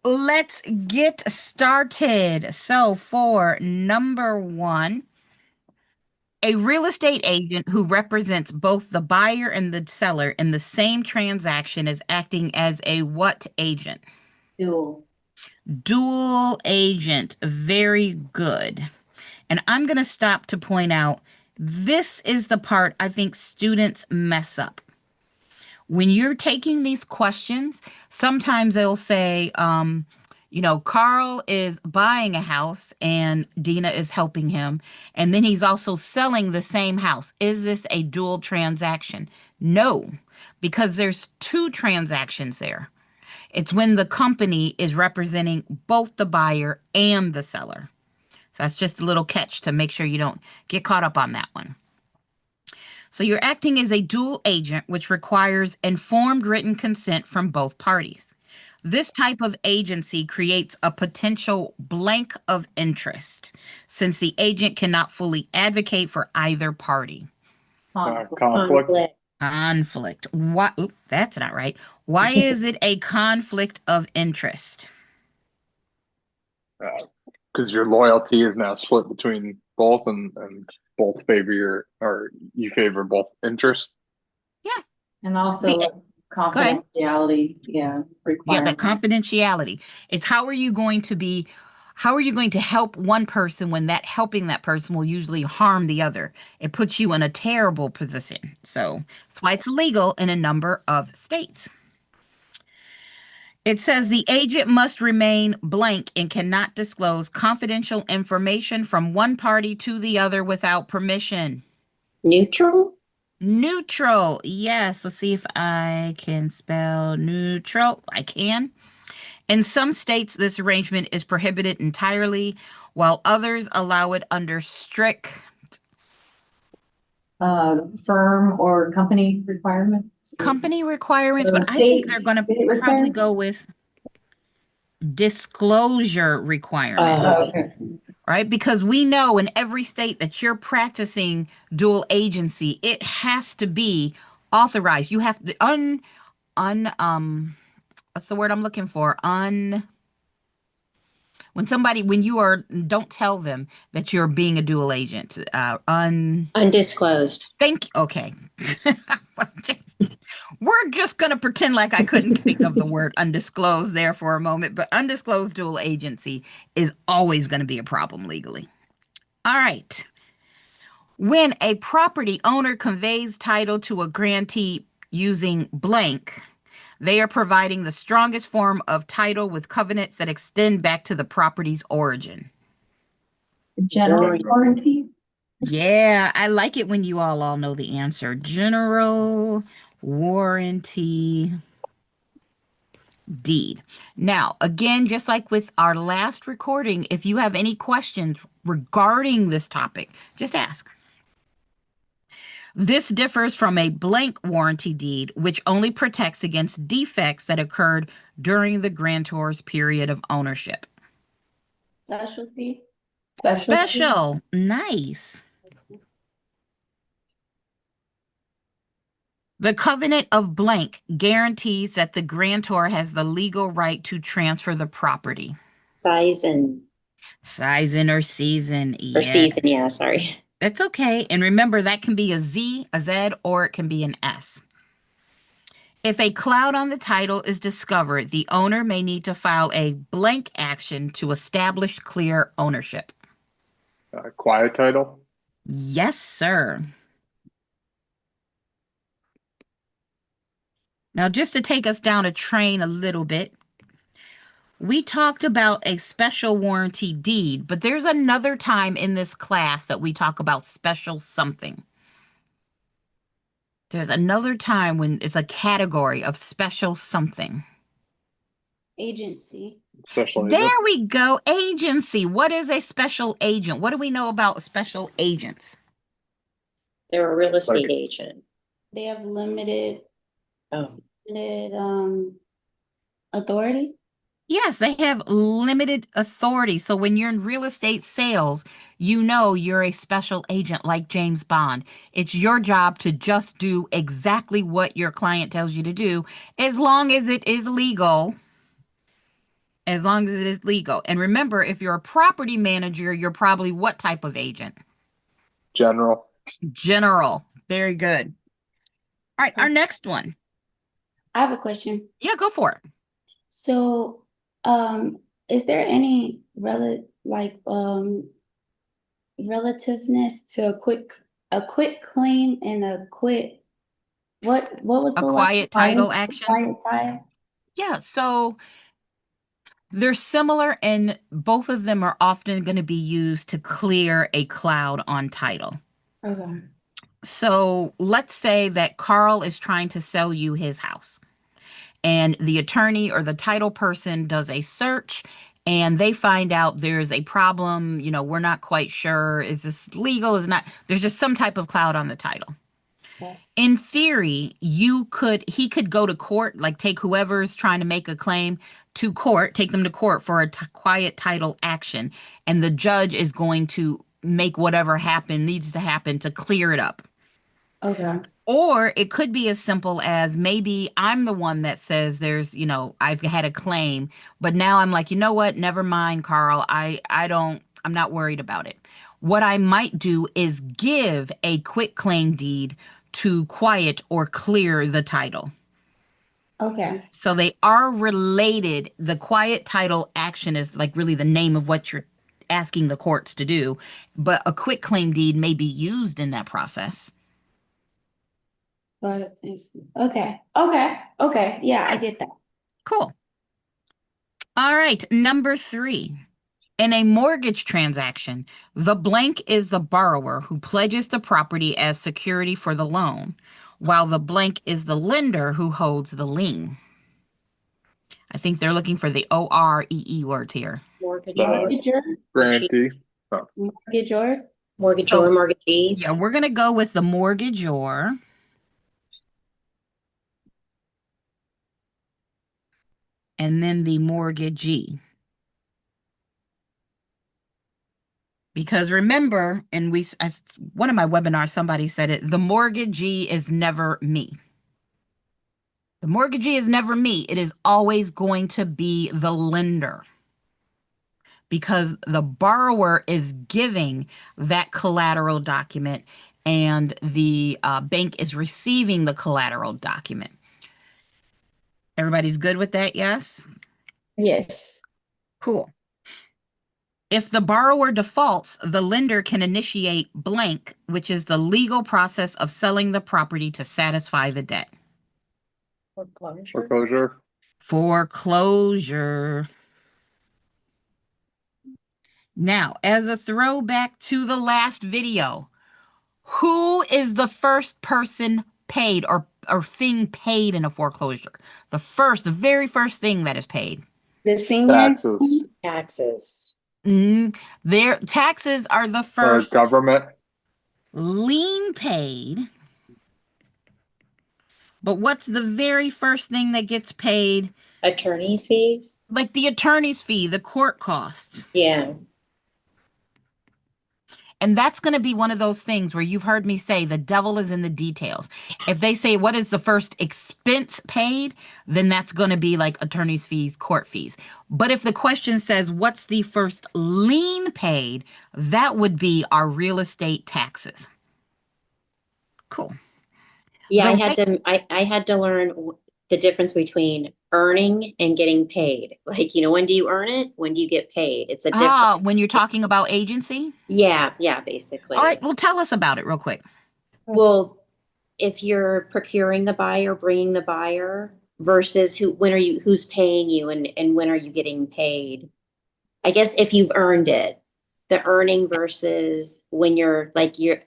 let's get started. So, for number one, a real estate agent who represents both the buyer and the seller in the same transaction is acting as a what agent? Dual. Dual agent. Very good. And I'm going to stop to point out this is the part I think students mess up. When you're taking these questions, sometimes they'll say, Carl is buying a house and Dina is helping him. And then he's also selling the same house. Is this a dual transaction? No, because there's two transactions there. It's when the company is representing both the buyer and the seller. So that's just a little catch to make sure you don't get caught up on that one. So you're acting as a dual agent, which requires informed written consent from both parties. This type of agency creates a potential blank of interest since the agent cannot fully advocate for either party. Conflict. Conflict. What? Oop, that's not right. Why is it a conflict of interest? Because your loyalty is now split between both, and both favor you favor both interests. Yeah. And also confidentiality, Yeah, the requirements. confidentiality. It's how are you going to help one person when helping that person will usually harm the other? It puts you in a terrible position. So that's why it's illegal in a number of states. It says the agent must remain blank and cannot disclose confidential information from one party to the other without permission. Neutral? Neutral. Yes. Let's see if I can spell neutral. I can. In some states, this arrangement is prohibited entirely, while others allow it under strict Firm or company requirements. company requirements, but I think they're going to probably go with disclosure requirements. Okay. Right? Because we know in every state that you're practicing dual agency, it has to be authorized. You have to what's the word I'm looking for? When you are, don't tell them that you're being a dual agent. Undisclosed. Okay. We're just going to pretend like I couldn't think of the word undisclosed there for a moment, but undisclosed dual agency is always going to be a problem legally. All right. When a property owner conveys title to a grantee using blank, they are providing the strongest form of title with covenants that extend back to the property's origin. General warranty. Yeah, I like it when you all know the answer. General warranty deed. Now, again, just like with our last recording, if you have any questions regarding this topic, just ask. This differs from a blank warranty deed, which only protects against defects that occurred during the grantor's period of ownership. Specialty. Special. Nice. The covenant of blank guarantees that the grantor has the legal right to transfer the property. Season or season. or season, yeah, sorry. It's okay. And remember, that can be a Z, or it can be an S. If a cloud on the title is discovered, the owner may need to file a blank action to establish clear ownership. Quiet title? Yes, sir. Now, just to take us down a train a little bit, we talked about a special warranty deed, but there's another time in this class that we talk about special something. There's another time when it's a category of special something. Agency. Special There agent? we go. Agency. What is a special agent? What do we know about special agents? They're a real estate agent. They have limited Oh, authority. Yes, they have limited authority. So when you're in real estate sales, you know you're a special agent like James Bond. It's your job to just do exactly what your client tells you to do, as long as it is legal. as long as it is legal. And remember, if you're a property manager, you're probably what type of agent? General. General. Very good. All right, our next one. I have a question. Yeah, go for it. So, is there any relativeness to a quit claim and a quit, what was A the last? quiet title action? Quiet title? Yeah, so they're similar, and both of them are often going to be used to clear a cloud on title. Okay. So let's say that Carl is trying to sell you his house, and the attorney or the title person does a search, and they find out there's a problem. We're not quite sure. Is this legal? Is not? There's just some type of cloud on the title. Okay. In theory, he could go to court, like take whoever's trying to make a claim to court, take them to court for a quiet title action, and the judge is going to make whatever needs to happen to clear it up. Okay. Or it could be as simple as maybe I'm the one that says I've had a claim, but now I'm like, you know what? Never mind, Carl. I'm not worried about it. What I might do is give a quit claim deed to quiet or clear the title. Okay. So they are related. The quiet title action is like really the name of what you're asking the courts to do, but a quit claim deed may be used in that process. Got it. Okay. Okay. Okay. Yeah, I get that. Cool. All right, number 3. In a mortgage transaction, the blank is the borrower who pledges the property as security for the loan, while the blank is the lender who holds the lien. I think they're looking for the OREE words here. Mortgagor, Grantee. Mortgagor. mortgagor, mortgagee. Yeah, we're going to go with the mortgagor. And then the mortgagee. Because remember, and one of my webinars, somebody said it, the mortgagee is never me. The mortgagee is never me. It is always going to be the lender, because the borrower is giving that collateral document and the bank is receiving the collateral document. Everybody's good with that? Yes? Yes. Cool. If the borrower defaults, the lender can initiate blank, which is the legal process of selling the property to satisfy the debt. Foreclosure. Foreclosure. Now, as a throwback to the last video, who is the first person paid or thing paid in a foreclosure? The very first thing that is paid. The senior. Taxes. Taxes. Their taxes are the first. Government. Lien paid. But what's the very first thing that gets paid? Attorney's fees. Like the attorney's fee, the court costs. Yeah. And that's going to be one of those things where you've heard me say the devil is in the details. If they say, what is the first expense paid? Then that's going to be like attorney's fees, court fees. But if the question says, what's the first lien paid? That would be our real estate taxes. Cool. Yeah, I had to learn the difference between earning and getting paid. Like, when do you earn it? When do you get paid? It's a different. When you're talking about agency? Yeah, basically. All right, well, tell us about it real quick. Well, if you're procuring the buyer, bringing the buyer versus who's paying you and when are you getting paid? I guess if you've earned it, the earning versus when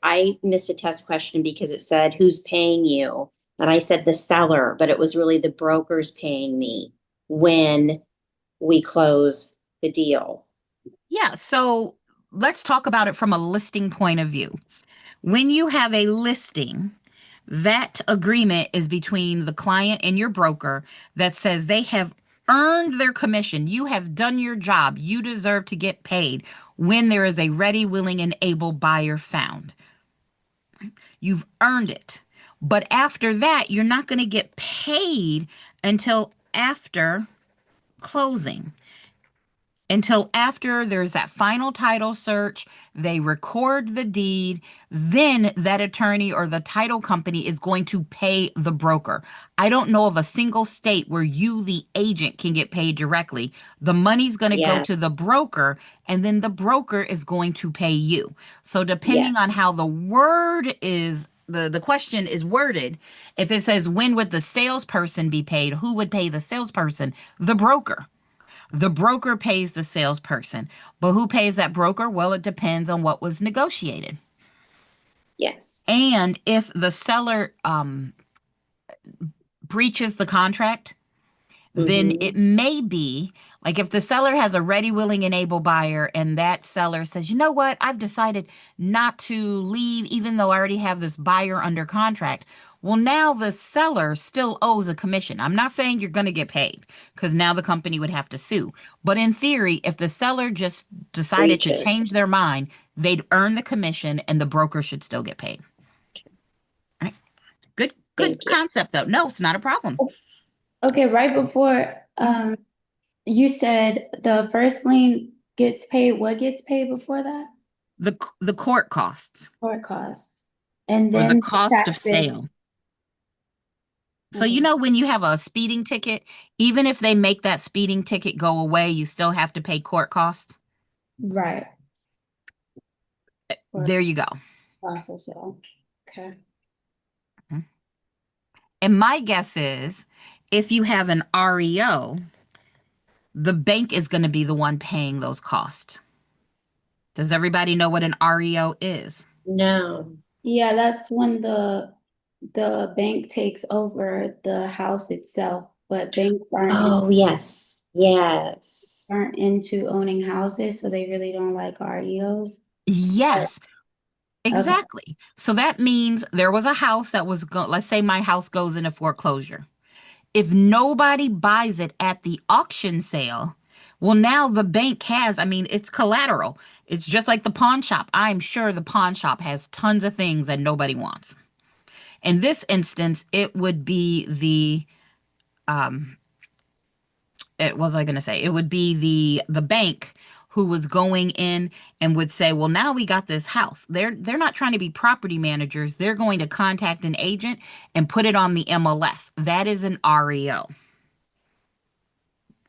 I missed a test question because it said who's paying you. And I said the seller, but it was really the brokers paying me when we close the deal. Yeah, so let's talk about it from a listing point of view. When you have a listing, that agreement is between the client and your broker that says they have earned their commission. You have done your job. You deserve to get paid when there is a ready, willing, and able buyer found. You've earned it. But after that, you're not going to get paid until after closing. until after there's that final title search, they record the deed, then that attorney or the title company is going to pay the broker. I don't know of a single state where you, the agent, can get paid directly. The money's going to go Yeah. to the broker, and then the broker is going to pay you. So depending on how the word is, the question is worded, if it says when would the salesperson be paid, who would pay the salesperson? The broker. The broker pays the salesperson. But who pays that broker? Well, it depends on what was negotiated. Yes. And if the seller breaches the contract, then Mhm. it may be like if the seller has a ready, willing, and able buyer, and that seller says, you know what, I've decided not to leave, even though I already have this buyer under contract. Well, now the seller still owes a commission. I'm not saying you're going to get paid because now the company would have to sue. But in theory, if the seller just decided to Breaches. change their mind, they'd earn the commission and the broker should still get paid. All right. Good Thank you. concept, though. No, it's not a problem. Okay, right before, you said the first lien gets paid, what gets paid before that? The court costs Court costs. And or the then cost of taxes. sale. So, Okay. you know, when you have a speeding ticket, even if they make that speeding ticket go away, you still have to pay court costs. Right. There you go. Cost of sale. Okay. And my guess is if you have an REO, the bank is going to be the one paying those costs. Does everybody know what an REO is? No. Yeah, that's when the bank takes over the house itself, but banks Oh, yes. Yes. aren't into owning houses, so they really don't like REOs. Yes, exactly. So that means there was a house that was, let's say my house goes into foreclosure. If nobody buys it at the auction sale, well, now the bank has, I mean, it's collateral. It's just like the pawn shop. I'm sure the pawn shop has tons of things that nobody wants. In this instance, it would be what was I going to say? It would be the bank who was going in and would say, well, now we got this house. They're not trying to be property managers. They're going to contact an agent and put it on the MLS. That is an REO.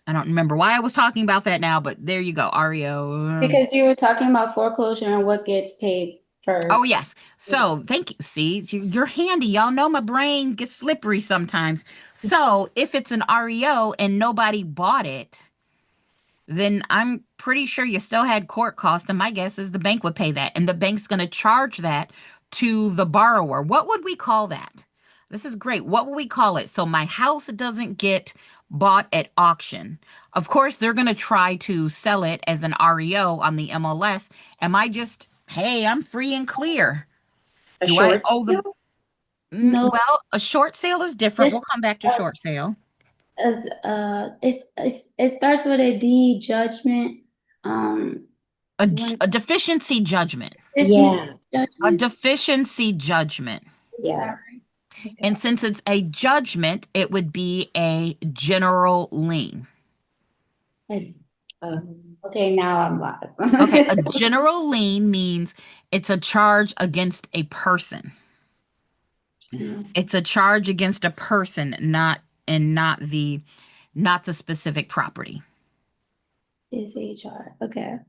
I don't remember why I was talking about that now, but there you go, REO. Because you were talking about foreclosure and what gets paid first. Oh, yes. So thank you. See, you're handy. Y'all know my brain gets slippery sometimes. So if it's an REO and nobody bought it, then I'm pretty sure you still had court costs. And my guess is the bank would pay that. And the bank's going to charge that to the borrower. What would we call that? This is great. What would we call it? So my house doesn't get bought at auction. Of course, they're going to try to sell it as an REO on the MLS. Am I just, hey, I'm free and clear? A Do short I owe them? sale? No. Well, a short sale is different. We'll come back to short sale. As it starts with a D, judgment. A deficiency judgment. Yeah. A Judgment. deficiency judgment. Yeah. And since it's a judgment, it would be a general lien. Okay, now I'm live. Okay, a general lien means it's a charge against a person. It's a charge against a person, not the specific property. Is HR. Okay.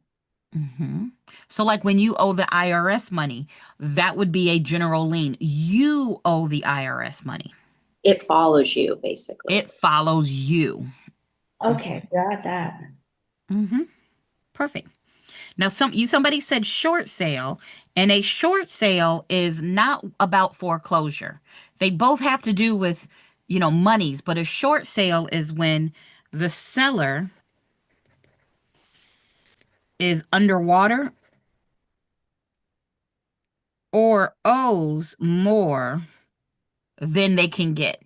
So like when you owe the IRS money, that would be a general lien. You owe the IRS money. It follows you, basically. It follows you. Okay, got that. Perfect. Now, somebody said short sale, and a short sale is not about foreclosure. They both have to do with, monies, but a short sale is when the seller is underwater or owes more than they can get.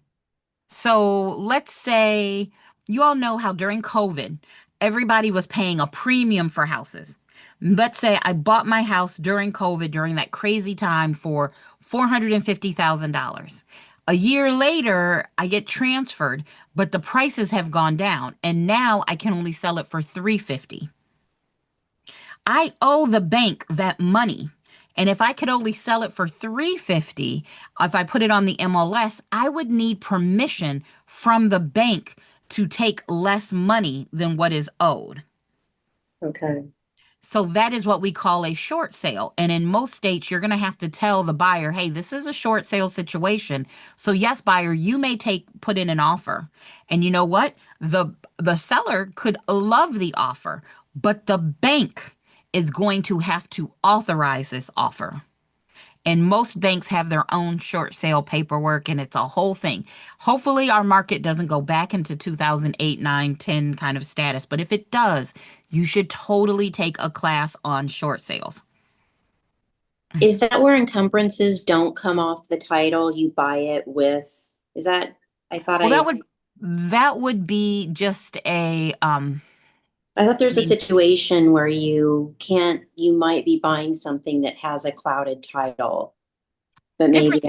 So let's say you all know how during COVID, everybody was paying a premium for houses. Let's say I bought my house during COVID, during that crazy time for $450,000. A year later, I get transferred, but the prices have gone down, and now I can only sell it for 350. I owe the bank that money. And if I could only sell it for 350, if I put it on the MLS, I would need permission from the bank to take less money than what is owed. Okay. So that is what we call a short sale. And in most states, you're going to have to tell the buyer, hey, this is a short sale situation. So yes, buyer, you may put in an offer. And you know what? The seller could love the offer, but the bank is going to have to authorize this offer. And most banks have their own short sale paperwork, and it's a whole thing. Hopefully, our market doesn't go back into 2008, 9, 10 kind of status. But if it does, you should totally take a class on short sales. Is that where encumbrances don't come off the title? You buy it with, is that, I thought Well, that would be just I thought there's a mean- situation where you might be buying something that has a clouded title. But maybe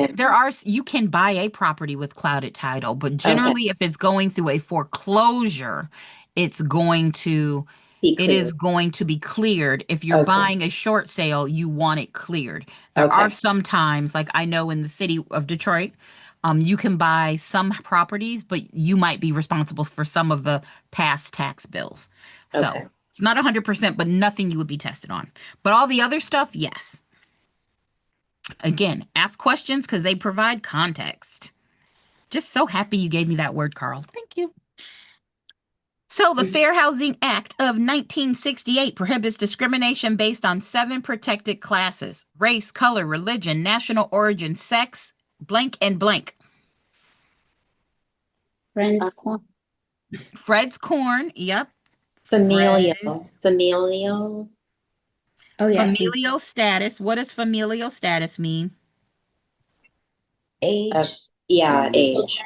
you can buy a property with clouded title, but generally if it's going through a foreclosure, it is going to be cleared. If you're buying a short sale, you want it cleared. There are some times, like I know in the city of Detroit, you can buy some properties, but you might be responsible for some of the past tax bills. So it's not 100%, but nothing you would be tested on. But all the other stuff, yes. Again, ask questions because they provide context. Just so happy you gave me that word, Carl. Thank you. So the Fair Housing Act of 1968 prohibits discrimination based on 7 protected classes: race, color, religion, national origin, sex, blank and blank. Friends corn. Fred's corn, yep. familial. Oh yeah. Familial status. What does familial status mean? Age. Yeah, age.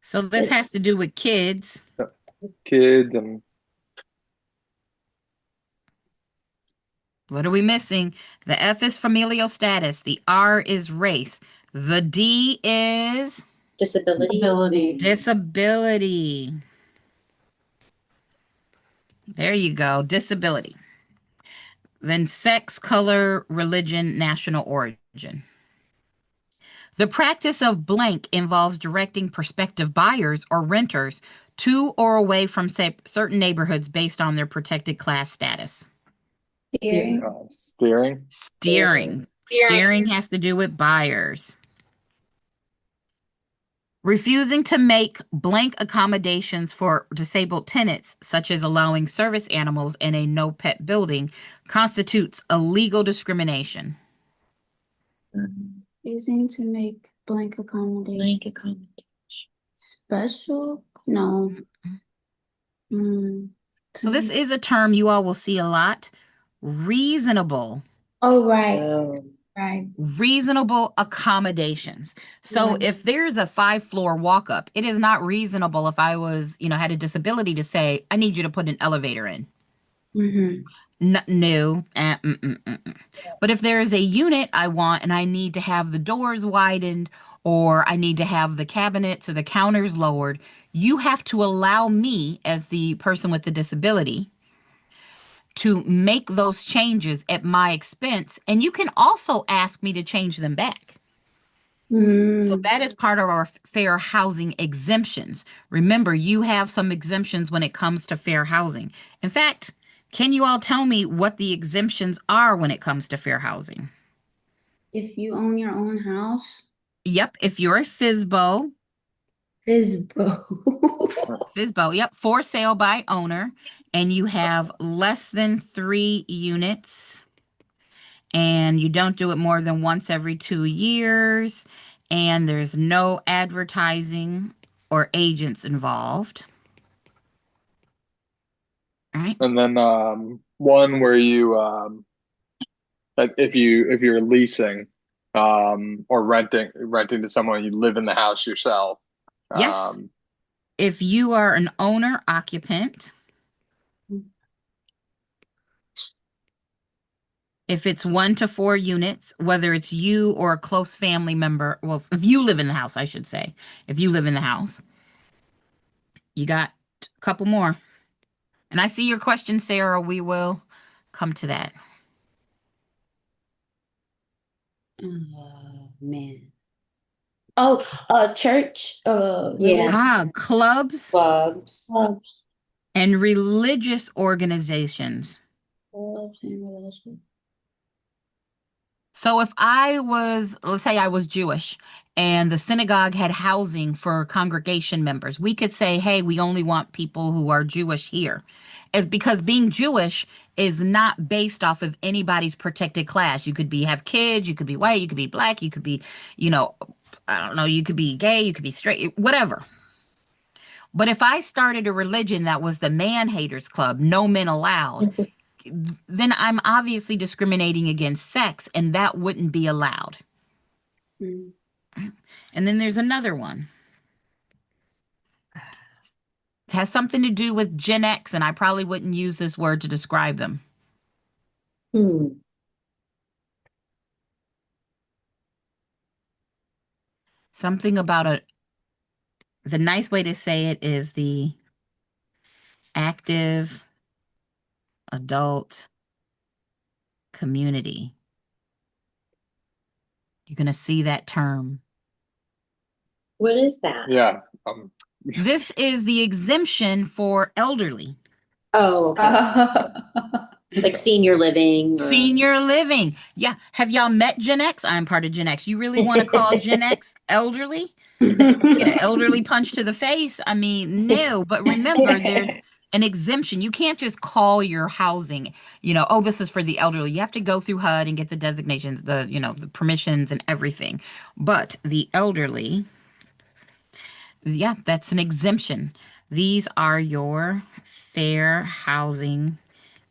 So this has to do with kids. Kids and What are we missing? The F is familial status. The R is race. The D is Disability. disability. There you go. Disability. Then sex, color, religion, national origin. The practice of blank involves directing prospective buyers or renters to or away from certain neighborhoods based on their protected class status. Steering. steering. Steering has to do with buyers. Refusing to make blank accommodations for disabled tenants, such as allowing service animals in a no-pet building, constitutes illegal discrimination. Refusing to make blank accommodation. Special? No. So this is a term you all will see a lot. Reasonable. Oh, right. Right. Reasonable accommodations. So Right. if there's a 5-floor walk up, it is not reasonable if I was, had a disability to say, I need you to put an elevator in. No. But if there is a unit I want and I need to have the doors widened or I need to have the cabinets or the counters lowered, you have to allow me as the person with the disability to make those changes at my expense. And you can also ask me to change them back. So that is part of our fair housing exemptions. Remember, you have some exemptions when it comes to fair housing. In fact, can you all tell me what the exemptions are when it comes to fair housing? If you own your own house. Yep, if you're a FSBO. FSBO, yep, for sale by owner, and you have less than 3 units, and you don't do it more than once every 2 years, and there's no advertising or agents involved. All right. And then one where you if you're leasing or renting to someone, you live in the house yourself. Yes. If you are an owner occupant. If it's 1 to 4 units, whether it's you or a close family member, well, if you live in the house, I should say, if you live in the house, you got a couple more. And I see your question, Sarah. We will come to that. Man. Oh, church, Yeah. Clubs Clubs. and religious organizations. clubs and religion. So if let's say I was Jewish and the synagogue had housing for congregation members, we could say, hey, we only want people who are Jewish here. It's because being Jewish is not based off of anybody's protected class. You could have kids, you could be white, you could be black, you could be, I don't know, you could be gay, you could be straight, whatever. But if I started a religion that was the man haters club, no men allowed, then I'm obviously discriminating against sex, and that wouldn't be allowed. Mm. And then there's another one. It has something to do with Gen X, and I probably wouldn't use this word to describe them. Something about the nice way to say it is the active adult community. You're going to see that term. What is that? Yeah. This is the exemption for elderly. Oh, okay. Like senior living. Senior living. Yeah. Have y'all met Gen X? I'm part of Gen X. You really want to call Gen X elderly? Get an elderly punch to the face? I mean, no. But remember, there's an exemption. You can't just call your housing, oh, this is for the elderly. You have to go through HUD and get the designations, the permissions and everything. But the elderly, yeah, that's an exemption. These are your fair housing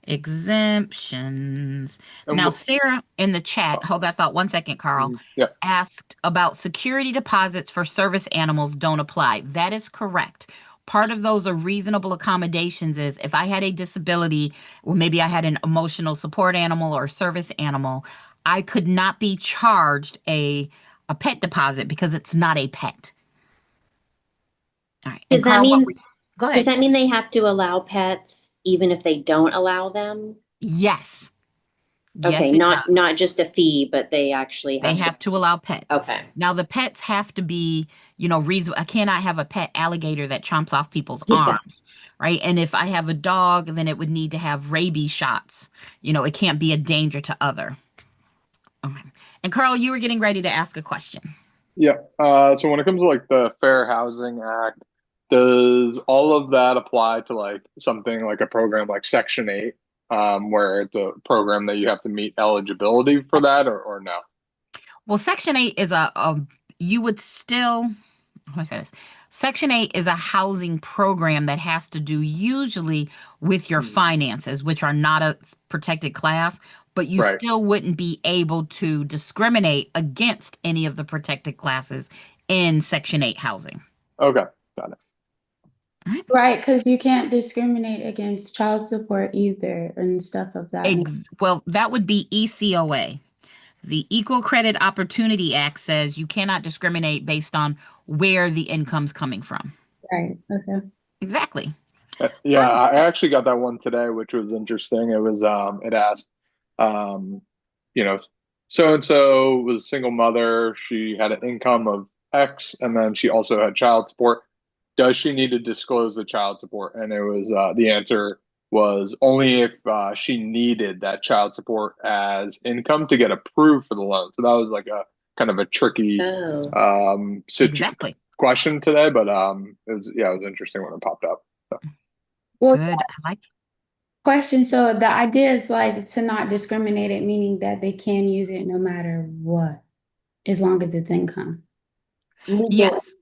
exemptions. And Now, Sarah in the chat, hold that thought 1 second, Carl, yeah. asked about security deposits for service animals don't apply. That is correct. Part of those are reasonable accommodations is if I had a disability, or maybe I had an emotional support animal or service animal, I could not be charged a pet deposit because it's not a pet. All right. Does that mean, go ahead. does that mean they have to allow pets even if they don't allow them? Yes. Okay, Yes, it not does. just a fee, but they actually They have to allow pets. Okay. Now the pets have to be, reasonable. I cannot have a pet alligator that chomps off people's arms, right? And if I have a dog, then it would need to have rabies shots. It can't be a danger to other. Okay. And Carl, you were getting ready to ask a question. Yeah. So when it comes to like the Fair Housing Act, does all of that apply to like something like a program like Section 8, where it's a program that you have to meet eligibility for that or no? Well, Section 8 is you would still, how do I say this? Section 8 is a housing program that has to do usually with your finances, which are not a protected class, but you Right. still wouldn't be able to discriminate against any of the protected classes in Section 8 housing. Okay, got it. Right, because you can't discriminate against child support either and stuff of that nature. Well, that would be ECOA. The Equal Credit Opportunity Act says you cannot discriminate based on where the income's coming from. Right, okay. Exactly. Yeah, I actually got that one today, which was interesting. It was it asked, so and so was a single mother. She had an income of X, and then she also had child support. Does she need to disclose the child support? And it was the answer was only if she needed that child support as income to get approved for the loan. So that was like a kind of a tricky Exactly. question today, but it was interesting when it popped up. So. Well, Good. I like it. Question. So the idea is like to not discriminate it, meaning that they can use it no matter what, as long as it's income. Yes.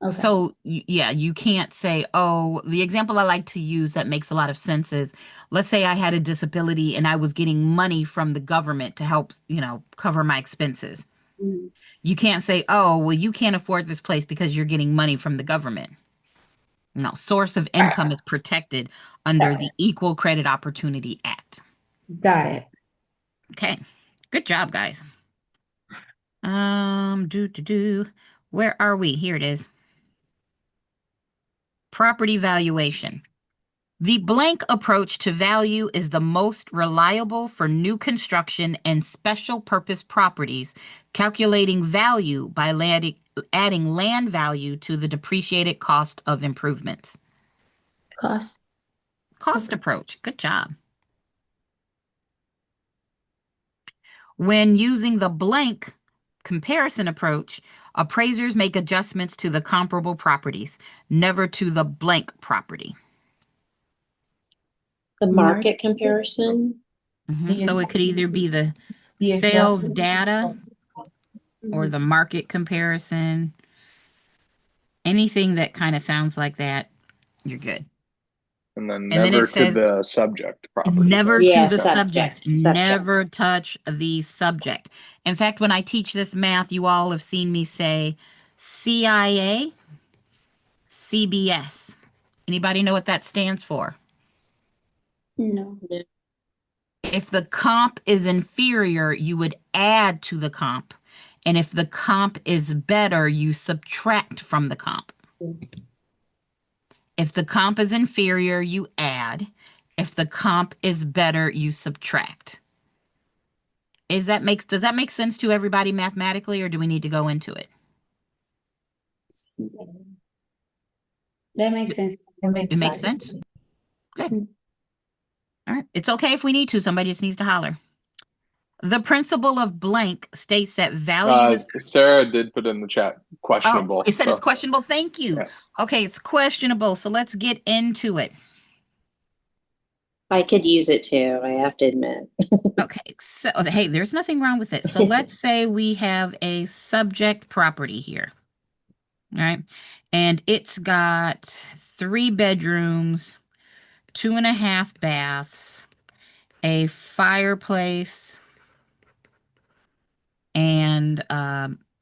Okay. So, yeah, you can't say, oh, the example I like to use that makes a lot of sense is, let's say I had a disability and I was getting money from the government to help, cover my expenses. Mhm. You can't say, oh, well, you can't afford this place because you're getting money from the government. No, source of income is protected under the Equal Credit Opportunity Act. Got it. Okay. Good job, guys. Where are we? Here it is. Property valuation. The blank approach to value is the most reliable for new construction and special purpose properties, calculating value by adding land value to the depreciated cost of improvements. Cost. Cost approach. Good job. When using the blank comparison approach, appraisers make adjustments to the comparable properties, never to the blank property. The market comparison. So it could either be the The sales adjustment- data or the market comparison. Anything that kind of sounds like that, you're good. And then And then never it says- to the subject property. Never Yeah, to the subject. Never touch the subject. In fact, when I teach this math, you all have seen me say CIA, CBS. Anybody know what that stands for? No. If the comp is inferior, you would add to the comp. And if the comp is better, you subtract from the comp. If the comp is inferior, you add. If the comp is better, you subtract. Does that make sense to everybody mathematically, or do we need to go into it? That makes sense. It makes sense? Good. All right. It's okay if we need to. Somebody just needs to holler. The principle of blank states that value is... Sarah did put in the chat questionable. Oh, it said it's so- questionable. Thank you. Yeah. Okay, it's questionable. So let's get into it. I could use it too, I have to admit. Okay, so hey, there's nothing wrong with it. So let's say we have a subject property here. All right. And it's got 3 bedrooms, 2.5 baths, a fireplace, and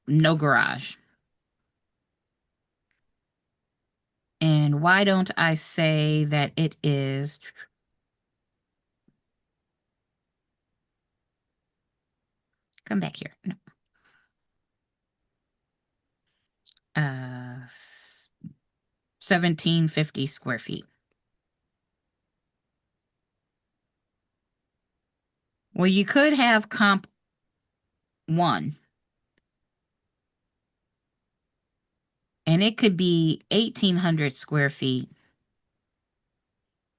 no garage. And why don't I say that it is... Come back here. No. 1750 square feet. Well, you could have comp 1. And it could be 1,800 square feet.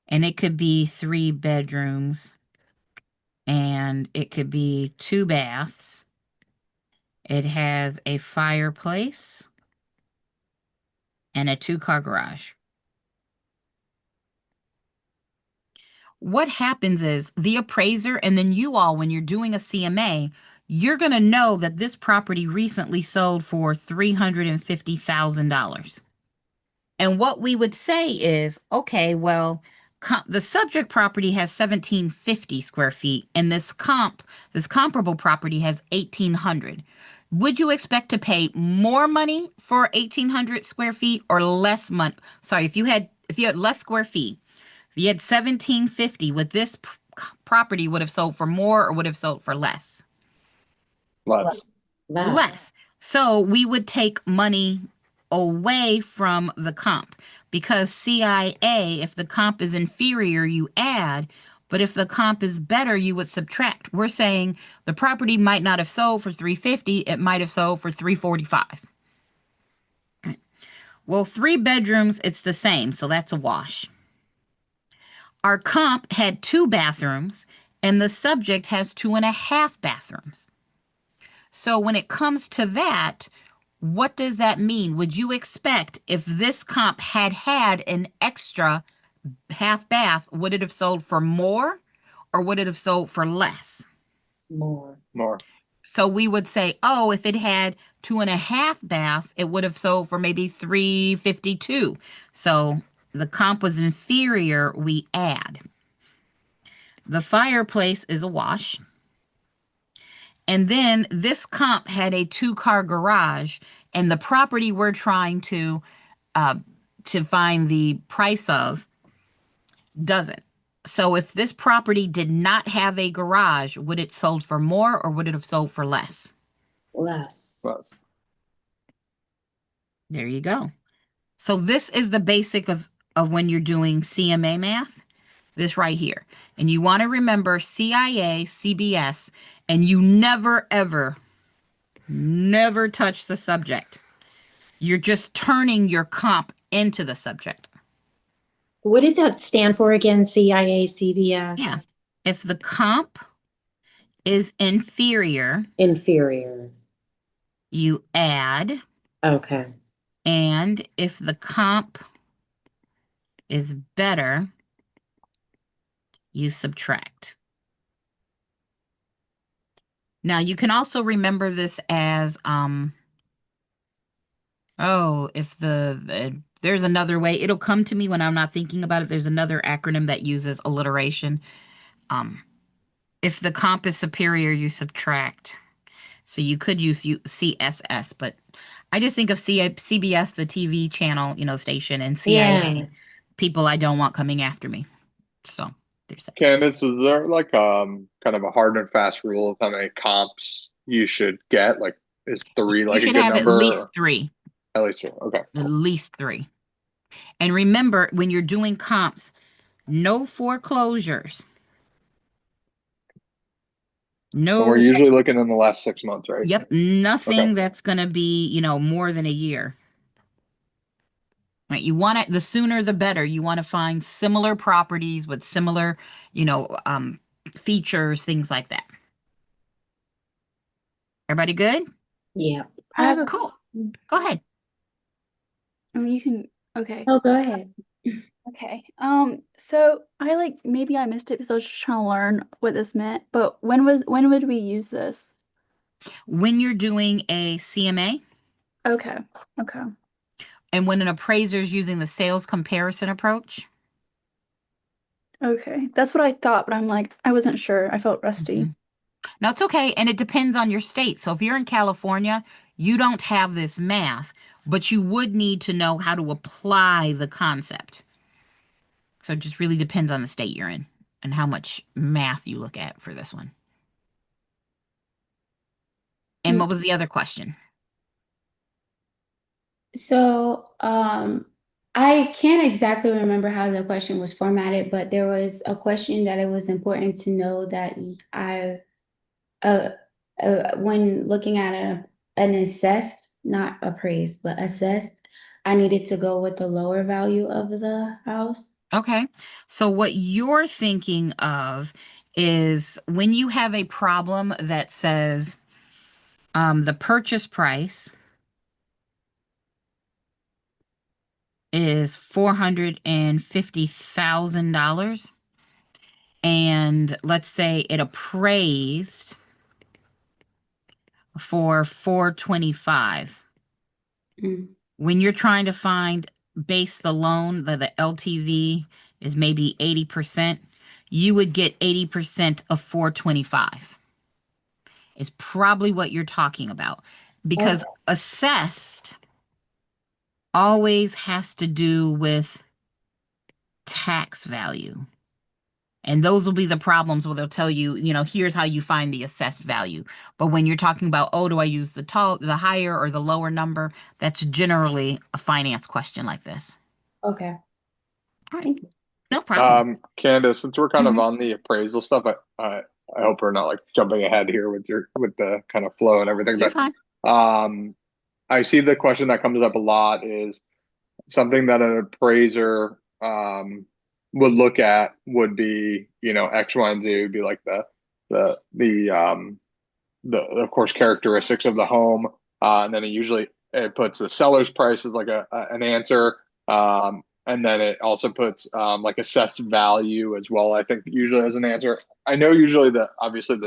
And it could be 3 bedrooms. And it could be 2 baths. It has a fireplace and a 2-car garage. What happens is the appraiser, and then you all, when you're doing a CMA, you're going to know that this property recently sold for $350,000. And what we would say is, okay, well, the subject property has 1,750 square feet, and this comparable property has 1,800. Would you expect to pay more money for 1,800 square feet or less money? Sorry, if you had less square feet, if you had 1,750, would this property would have sold for more or would have sold for less? Less. Less. So we would take money away from the comp, because CIA, if the comp is inferior, you add, but if the comp is better, you would subtract. We're saying the property might not have sold for 350, it might have sold for 345. Well, 3 bedrooms, it's the same, so that's a wash. Our comp had 2 bathrooms, and the subject has 2.5 bathrooms. So when it comes to that, what does that mean? Would you expect if this comp had an extra half bath, would it have sold for more or would it have sold for less? More. So we would say, oh, if it had 2.5 baths, it would have sold for maybe 352. So the comp was inferior, we add. The fireplace is a wash. And then this comp had a 2-car garage, and the property we're trying to find the price of doesn't. So if this property did not have a garage, would it sold for more or would it have sold for less? Less. But There you go. So this is the basic of when you're doing CMA math, this right here. And you want to remember CIA, CBS, and you never, ever, never touch the subject. You're just turning your comp into the subject. What did that stand for again? CIA, CBS? Yeah. If the comp is inferior, Inferior. you add, Okay. and if the comp is better, you subtract. Now you can also remember this as if there's another way. It'll come to me when I'm not thinking about it. There's another acronym that uses alliteration. If the comp is superior, you subtract. So you could use CSS, but I just think of CBS, the TV channel, station, and CIA, Yeah. people I don't want coming after me. So there's that. Candace, is there like kind of a hard and fast rule of how many comps you should get? Like, is 3 You like a should good have at number? least 3. At least 3. Okay. At least 3. And remember, when you're doing comps, no foreclosures. And we're No, usually looking in the last 6 months, right? yep, nothing Okay. that's going to be, more than a year. Right? You want it, the sooner the better. You want to find similar properties with similar, features, things like that. Everybody good? Yeah. I have a Cool. Go ahead. You can, okay. Oh, go ahead. Okay. So maybe I missed it because I was just trying to learn what this meant, but when would we use this? When you're doing a CMA Okay. Okay. and when an appraiser is using the sales comparison approach. Okay. That's what I thought, but I wasn't sure. I felt rusty. Mhm. Now it's okay, and it depends on your state. So if you're in California, you don't have this math, but you would need to know how to apply the concept. So it just really depends on the state you're in and how much math you look at for this one. And what was the other question? So, I can't exactly remember how the question was formatted, but there was a question that it was important to know that when looking at an assessed, not appraised, but assessed, I needed to go with the lower value of the house. Okay. So what you're thinking of is when you have a problem that says the purchase price is $450,000 and let's say it appraised for 425. Mm. When you're trying to base the loan, the LTV is maybe 80%, you would get 80% of 425 is probably what you're talking about, because assessed always has to do with tax value. And those will be the problems where they'll tell you, here's how you find the assessed value. But when you're talking about, do I use the higher or the lower number? That's generally a finance question like this. Okay. All right. No problem. Candace, since we're kind of Mhm. on the appraisal stuff, I hope we're not like jumping ahead here with the kind of flow and everything. You're But fine. I see the question that comes up a lot is something that an appraiser would look at would be, X, Y, and Z would be like the of course characteristics of the home, and then it puts the seller's price as like an answer, and then it also puts like assessed value as well. I think usually as an answer. I know usually obviously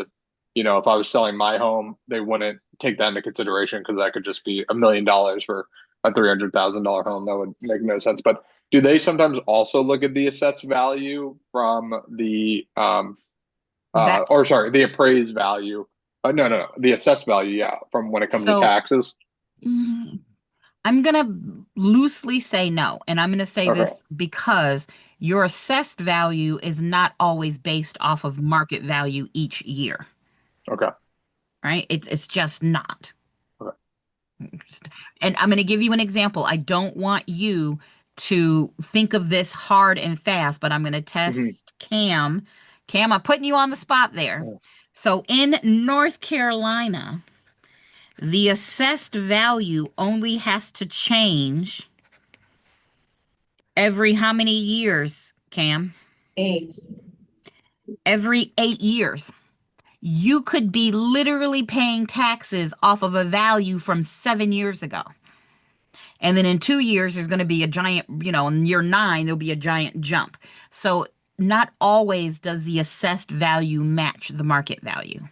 if I was selling my home, they wouldn't take that into consideration because that could just be $1 million for a $300,000 home. That would make no sense. But do they sometimes also look at the assessed value from the the appraised value? No, the assessed value, yeah, from when it comes to taxes. I'm going to loosely say no. And I'm going to say this because your assessed value is not always based off of market value each year, Okay. right? It's just not. Okay. And I'm going to give you an example. I don't want you to think of this hard and fast, but I'm going to test Cam. Cam, I'm putting you on the spot there. Oh. So in North Carolina, the assessed value only has to change every how many years, Cam? 8. Every 8 years. You could be literally paying taxes off of a value from 7 years ago. And then in 2 years, there's going to be a giant, in year 9, there'll be a giant jump. So not always does the assessed value match the market value.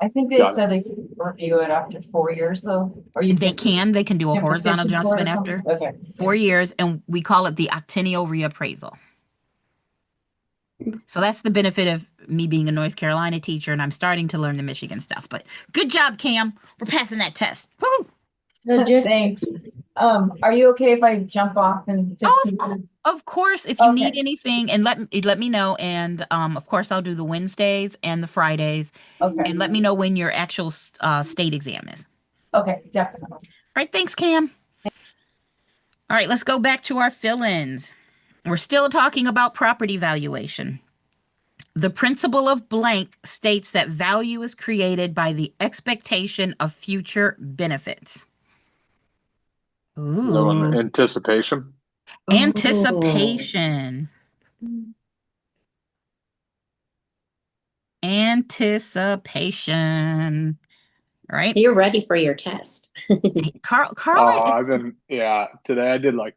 I think they Got it. said they could review it after 4 years though, or you They can do a can horizontal petition for it or adjustment after something? Okay. 4 years, and we call it the octennial reappraisal. So that's the benefit of me being a North Carolina teacher, and I'm starting to learn the Michigan stuff. But good job, Cam. We're passing that test. Woo! So just Thanks. Are you okay if I jump off in 15 minutes? Of course, if you need Okay. anything, and let me know. And of course, I'll do the Wednesdays and the Fridays. Okay. And let me know when your actual state exam is. Okay, definitely. All right, thanks, Cam. All right, let's go back to our fill-ins. We're still talking about property valuation. The principle of blank states that value is created by the expectation of future benefits. Ooh. Anticipation. Anticipation. Anticipation. Right? You're ready for your test. Carl, today I did my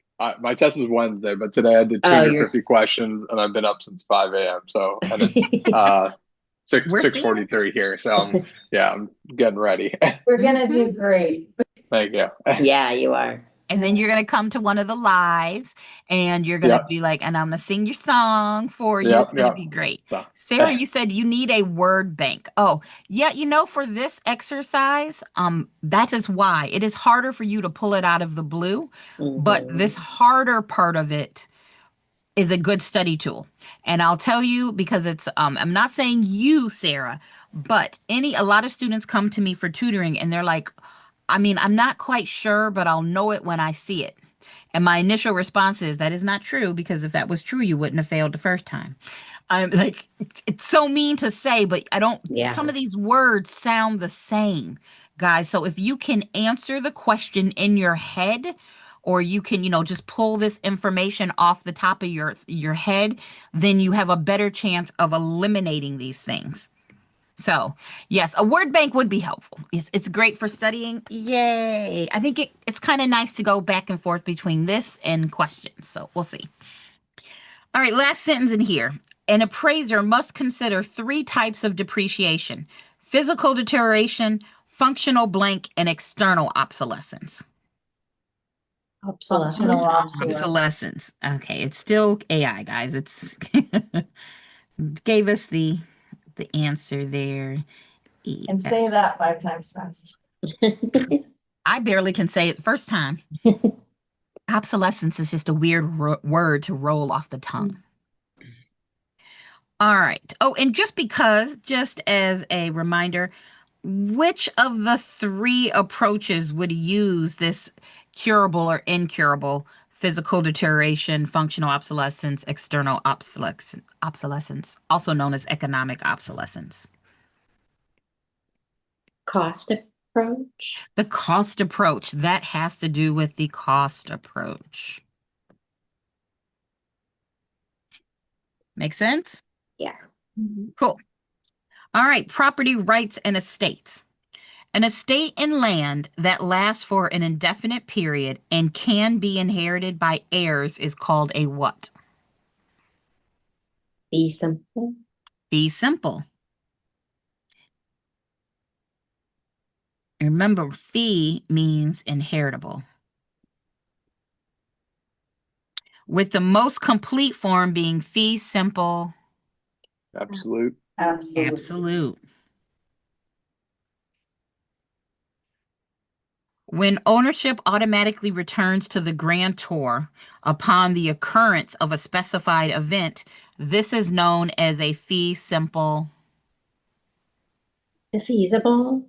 test is Wednesday, but today I did 250 questions and I've been up since 5 a.m. So, and it's 6:43 here. So I'm getting ready. We're gonna do great. Thank you. Yeah, you are. And then you're going to come to one of the lives and you're going to be like, and I'm going to sing your song for you. It's going to be great. So, Sarah, you said you need a word bank. Oh, yeah. For this exercise, that is why it is harder for you to pull it out of the blue. But this harder part of it is a good study tool. And I'll tell you, because it's, I'm not saying you, Sarah, but a lot of students come to me for tutoring and they're like, I'm not quite sure, but I'll know it when I see it. And my initial response is, that is not true, because if that was true, you wouldn't have failed the first time. I'm like, it's so mean to say, but some of these words sound the same, guys. So if you can answer the question in your head, or you can, just pull this information off the top of your head, then you have a better chance of eliminating these things. So, yes, a word bank would be helpful. It's great for studying. Yay. I think it's kind of nice to go back and forth between this and questions. So we'll see. All right, last sentence in here. An appraiser must consider 3 types of depreciation: physical deterioration, functional blank, and external obsolescence. Obsolescence. Okay, it's still AI, guys. It's gave us the answer there. And say that 5 times fast. I barely can say it the first time. Obsolescence is just a weird word to roll off the tongue. All right. Oh, and just as a reminder, which of the 3 approaches would use this curable or incurable: physical deterioration, functional obsolescence, external obsolescence, also known as economic obsolescence? Cost approach? The cost approach. That has to do with the cost approach. Make sense? Yeah. Cool. All right. Property rights and estates. An estate in land that lasts for an indefinite period and can be inherited by heirs is called a what? Be simple. Be simple. Remember, fee means inheritable, with the most complete form being fee simple. Absolute. Absolute. When ownership automatically returns to the grantor upon the occurrence of a specified event, this is known as a fee simple. Defeasible.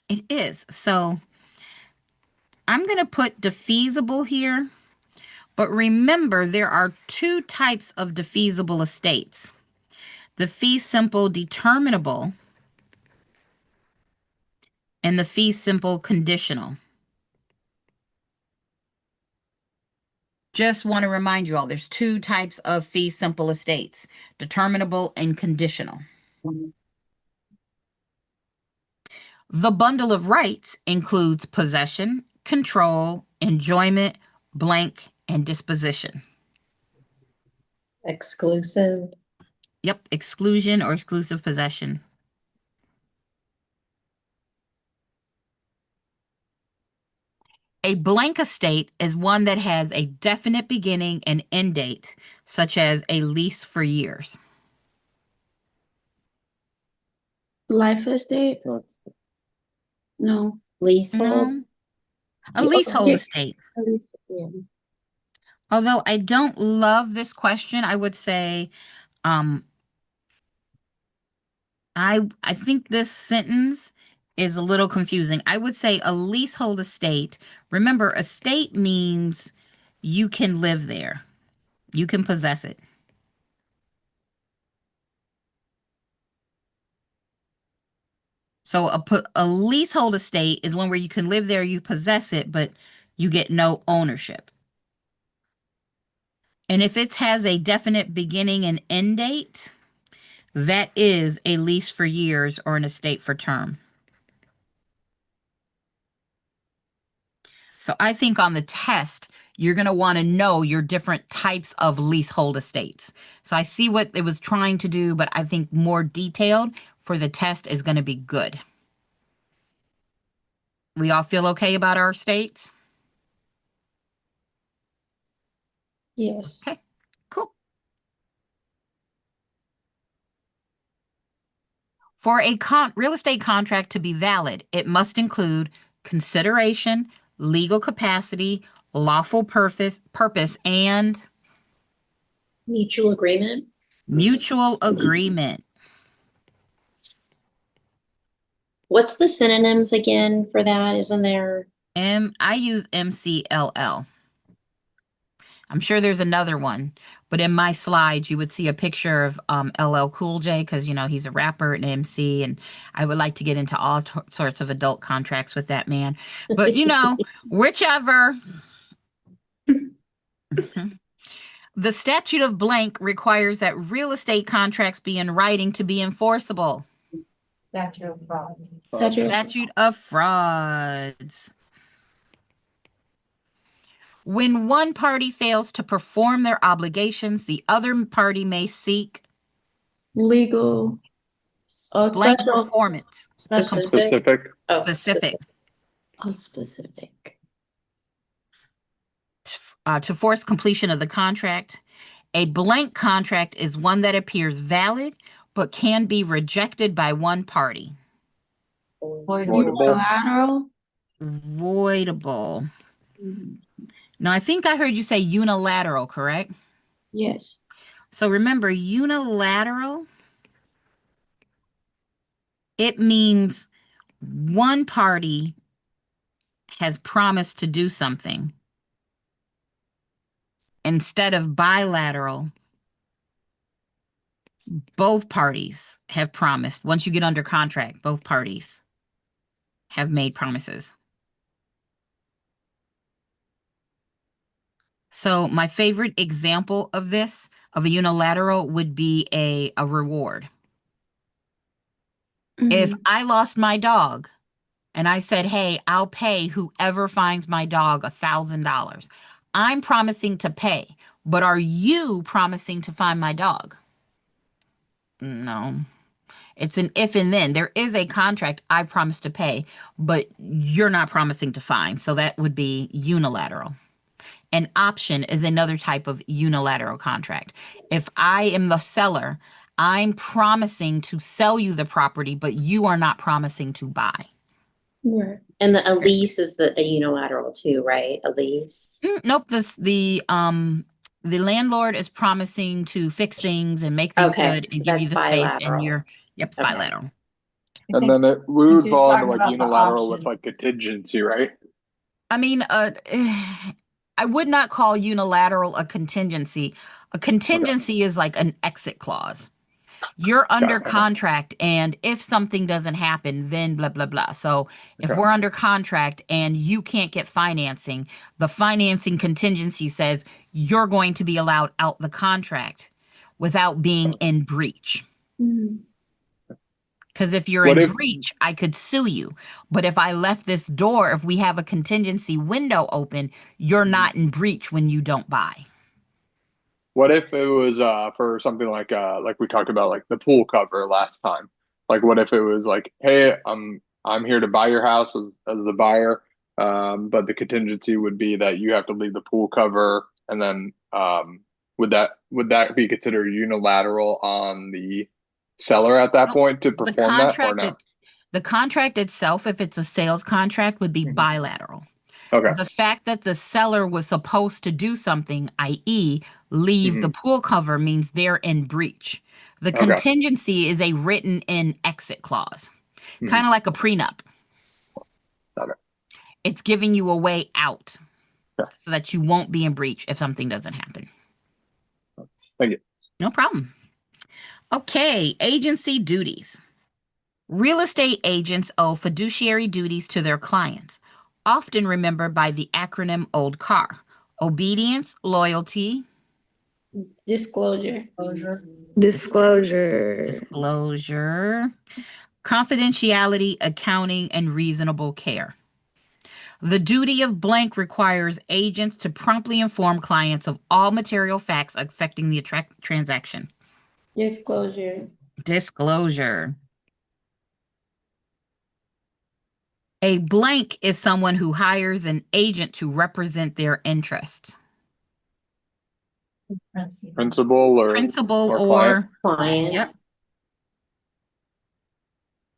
It is. So I'm going to put defeasible here, but remember there are two types of defeasible estates. The fee simple determinable and the fee simple conditional. Just want to remind you all, there's two types of fee simple estates, determinable and conditional. The bundle of rights includes possession, control, enjoyment, blank, and disposition. Exclusive. Yep, exclusion or exclusive possession. A blank estate is one that has a definite beginning and end date, such as a lease for years. Life estate? No. No. Leasehold. No, a leasehold estate. At least, yeah. Although I don't love this question, I would say, I think this sentence is a little confusing. I would say a leasehold estate. Remember, estate means you can live there. You can possess it. So a leasehold estate is one where you can live there, you possess it, but you get no ownership. And if it has a definite beginning and end date, that is a lease for years or an estate for term. So I think on the test, you're going to want to know your different types of leasehold estates. So I see what it was trying to do, but I think more detailed for the test is going to be good. We all feel okay about our estates? Yes. Okay, cool. For a real estate contract to be valid, it must include consideration, legal capacity, lawful purpose, and Mutual agreement. mutual agreement. What's the synonyms again for that? Isn't there? I use MCLL. I'm sure there's another one, but in my slides, you would see a picture of LL Cool J because, you know, he's a rapper and MC, and I would like to get into all sorts of adult contracts with that man. But, you know, whichever. The statute of blank requires that real estate contracts be in writing to be enforceable. Statute of frauds. Statute of frauds. When one party fails to perform their obligations, the other party may seek Legal. blank special- performance. Specific. Oh, Specific. Specific. To force completion of the contract. A blank contract is one that appears valid but can be rejected by one party. Voidable. Collateral. Voidable. Now, I think I heard you say unilateral, correct? Yes. So remember, unilateral, it means one party has promised to do something instead of bilateral. Both parties have promised. Once you get under contract, both parties have made promises. So my favorite example of this, of a unilateral, would be a reward. If I lost my dog and I said, hey, I'll pay whoever finds my dog $1,000, I'm promising to pay, but are you promising to find my dog? No. It's an if and then. There is a contract I promise to pay, but you're not promising to find. So that would be unilateral. An option is another type of unilateral contract. If I am the seller, I'm promising to sell you the property, but you are not promising to buy. Right. And a lease is a unilateral too, right? A lease. Nope, the landlord is promising to fix things and make things Okay, good and so give you that's the space, and bilateral. it's Okay. bilateral. I And think then we since would you're fall into talking like about the unilateral with option- like contingency, right? I mean, I would not call unilateral a contingency. A contingency is like an exit clause. You're under Okay. contract, and if something doesn't happen, then blah, blah, blah. So if Okay. we're under contract and you can't get financing, the financing contingency says you're going to be allowed out the contract without being in breach. Mhm. Because if you're What in if breach, I could sue you. But if I left this door, if we have a contingency window open, you're not in breach when you don't buy. What if it was for something like we talked about like the pool cover last time? Like what if it was like, hey, I'm here to buy your house as the buyer, but the contingency would be that you have to leave the pool cover, and then would that be considered unilateral on the seller at that Nope. point to The perform that or contract, no? the contract itself, if it's a sales contract, would be Mhm. bilateral. Okay. The fact that the seller was supposed to do something, i.e., leave the Mhm. pool cover, means they're in breach. The Okay. contingency is a written in exit clause, Mhm. kind of like a prenup. Got it. It's giving you a way out Okay. so that you won't be in breach if something doesn't happen. Thank you. No problem. Okay, agency duties. Real estate agents owe fiduciary duties to their clients, often remembered by the acronym OLD-CAR. Obedience, loyalty, Disclosure. Disclosure. disclosure, confidentiality, accounting, and reasonable care. The duty of blank requires agents to promptly inform clients of all material facts affecting the transaction. Disclosure. Disclosure. A blank is someone who hires an agent to represent their interests. Principal Principal or client? or, Client. yep.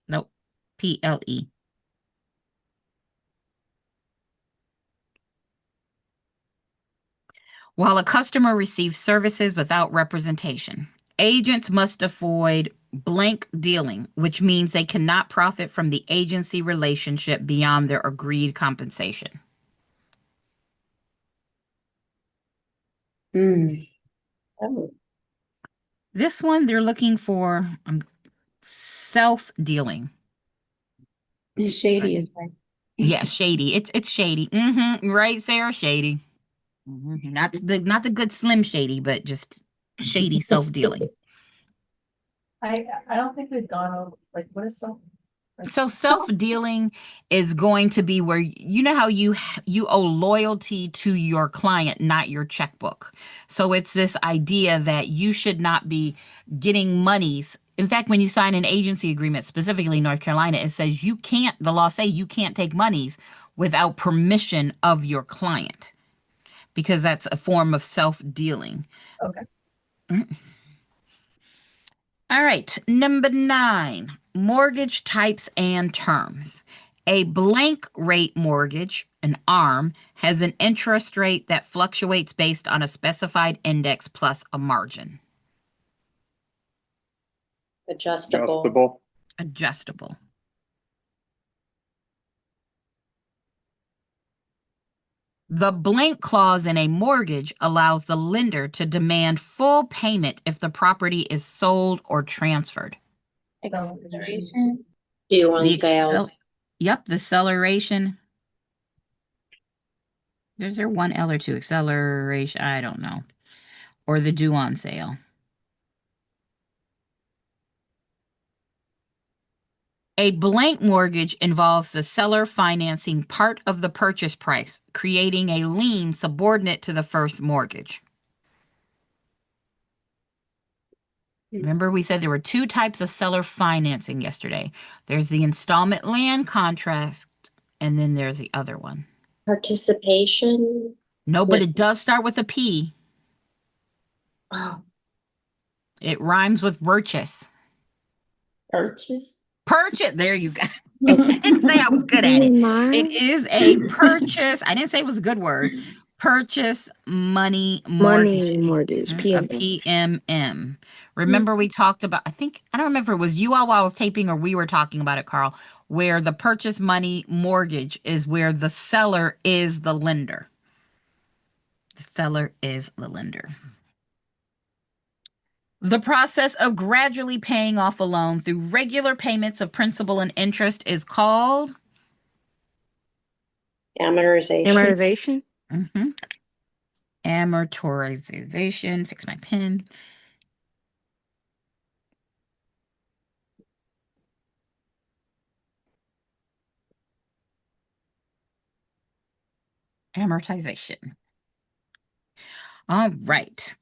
Nope. PLE. While a customer receives services without representation, agents must avoid blank dealing, which means they cannot profit from the agency relationship beyond their agreed compensation. Oh, This one, they're looking for self-dealing. It's shady is right. Yeah, shady. It's shady. Right, Sarah? Shady. Not the good Slim Shady, but just shady self-dealing. I don't think we've gone over, like, what is self? So self-dealing is going to be where you know how you owe loyalty to your client, not your checkbook. So it's this idea that you should not be getting monies. In fact, when you sign an agency agreement, specifically North Carolina, it says the law say you can't take monies without permission of your client, because that's a form of self-dealing. Okay. All right, number 9, mortgage types and terms. A blank rate mortgage, an ARM, has an interest rate that fluctuates based on a specified index plus a margin. adjustable. Adjustable. The blank clause in a mortgage allows the lender to demand full payment if the property is sold or transferred. Acceleration. Due on The sales. Yep, the acceleration. Is there one L or two? Acceleration, I don't know. Or the due on sale. A blank mortgage involves the seller financing part of the purchase price, creating a lien subordinate to the first mortgage. Remember, we said there were 2 types of seller financing yesterday. There's the installment land contract, and then there's the other one. Participation. No, but it does start with a P. Oh, It rhymes with purchase. purchase. Purchase. There you go. I didn't say I was good at it. PMR? It is a purchase. I didn't say it was a good word. Purchase money mortgage. Money mortgage, A PMM. PMM. Remember we talked about, I don't remember if it was you all while I was taping or we were talking about it, Carl, where the purchase money mortgage is where the seller is the lender. The seller is the lender. The process of gradually paying off a loan through regular payments of principal and interest is called Amortization. Amortization? amortization. Fix my pen. Amortization. All right.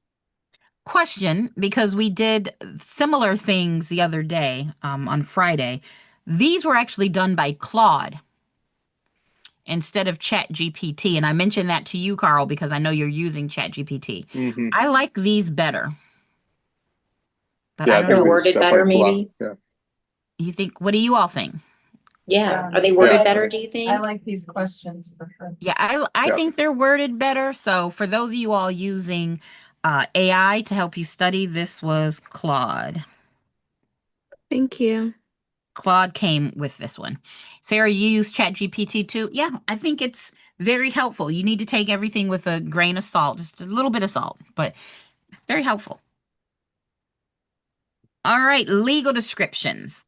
Question, because we did similar things the other day on Friday. These were actually done by Claude instead of ChatGPT. And I mentioned that to you, Carl, because I know you're using ChatGPT. Mhm. I like these better. But Yeah, I I don't think know. it's Worded better, definitely maybe? Yeah. You think, what do you all think? Yeah. Are they worded Yeah. better, do you think? I like these questions for sure. Yeah, I Yeah. think they're worded better. So for those of you all using AI to help you study, this was Claude. Thank you. Claude came with this one. Sarah, you use ChatGPT too? Yeah, I think it's very helpful. You need to take everything with a grain of salt, just a little bit of salt, but very helpful. All right, legal descriptions.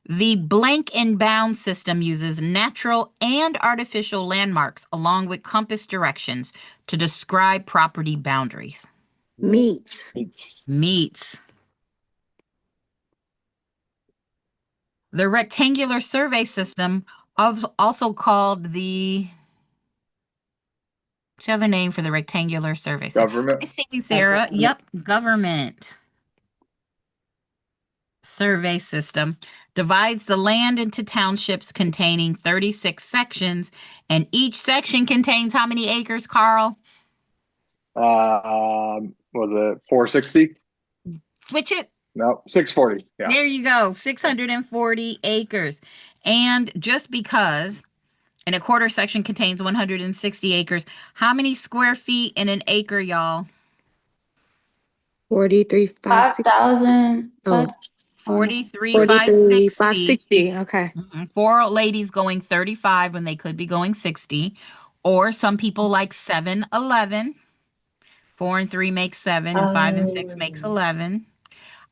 The blank and bound system uses natural and artificial landmarks along with compass directions to describe property boundaries. Meats. Meets. The rectangular survey system, also called the, what's the other name for the rectangular survey system? Government. I see you, Sarah. Yep, government survey system divides the land into townships containing 36 sections, and each section contains how many acres, Carl? Was it 460? Switch it. No, 640. Yeah. There you go, 640 acres. And just because and a quarter section contains 160 acres, how many square feet in an acre, y'all? 43, 560. 5,000. Oh. 43, 43, 560. 560. Okay. Four old ladies going 35 when they could be going 60. Or some people like 7, 11. 4 and 3 makes 7, and 5 and 6 makes 11.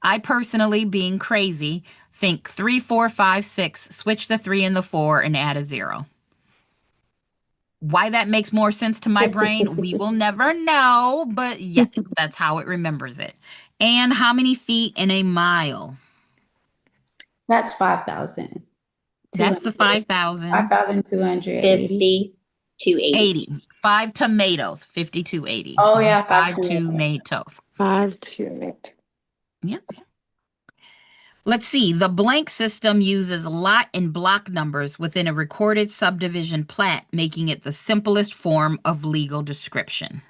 I personally, being crazy, think 3, 4, 5, 6, switch the 3 and the 4 and add a 0. Why that makes more sense to my brain, we will never know, but yeah, that's how it remembers it. And how many feet in a mile? That's 5,000. That's the 5,000. 5,280. 50 to 80. 80. 5 tomatoes, 5280. Oh, yeah, 5 5 tomatoes. 5 to 8. Yep. Let's see. The blank system uses lot and block numbers within a recorded subdivision plat, making it the simplest form of legal description.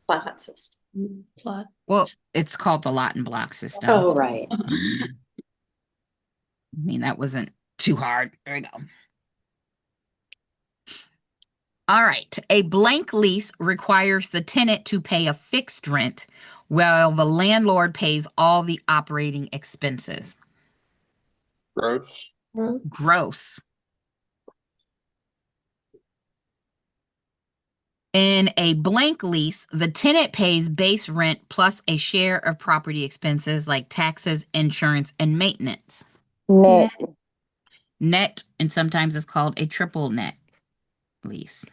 Plot system. Plot. Well, it's called the lot and block system. Oh, right. I mean, that wasn't too hard. There we go. All right. A blank lease requires the tenant to pay a fixed rent while the landlord pays all the operating expenses. Gross. Gross. In a blank lease, the tenant pays base rent plus a share of property expenses like taxes, insurance, and maintenance. Net. Net, and sometimes it's called a triple net lease.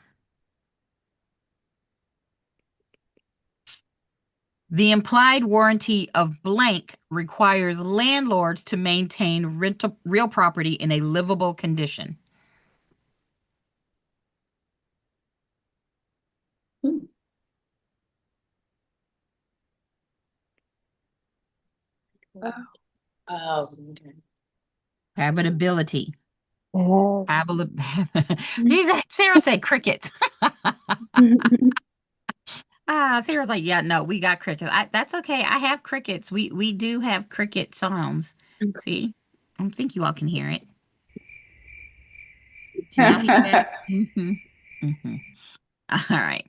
The implied warranty of blank requires landlords to maintain real property in a livable condition. Oh, okay. Habitability. Oh. Sarah said crickets. Sarah's like, yeah, no, we got crickets. That's okay. I have crickets. We do have cricket sounds. See, I don't think you all can hear it. Can y'all hear that? All right.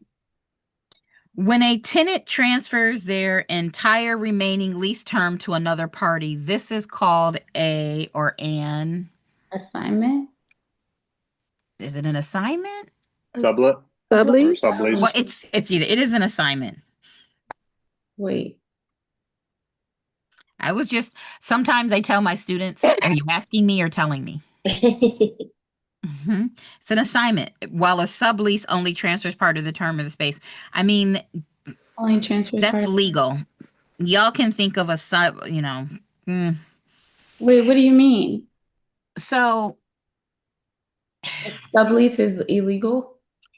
When a tenant transfers their entire remaining lease term to another party, this is called a or an. Assignment? Is it an assignment? Sublet or Sublease? sublease? Well, it's either it is an assignment. Wait. I was just sometimes I tell my students, "Are you asking me or telling me?" It's an assignment. While a sublease only transfers part of the term of the space. I mean, Only transfer that's part of- legal. Y'all can think of a sub, mm. Wait, what do you mean? So Sublease is illegal?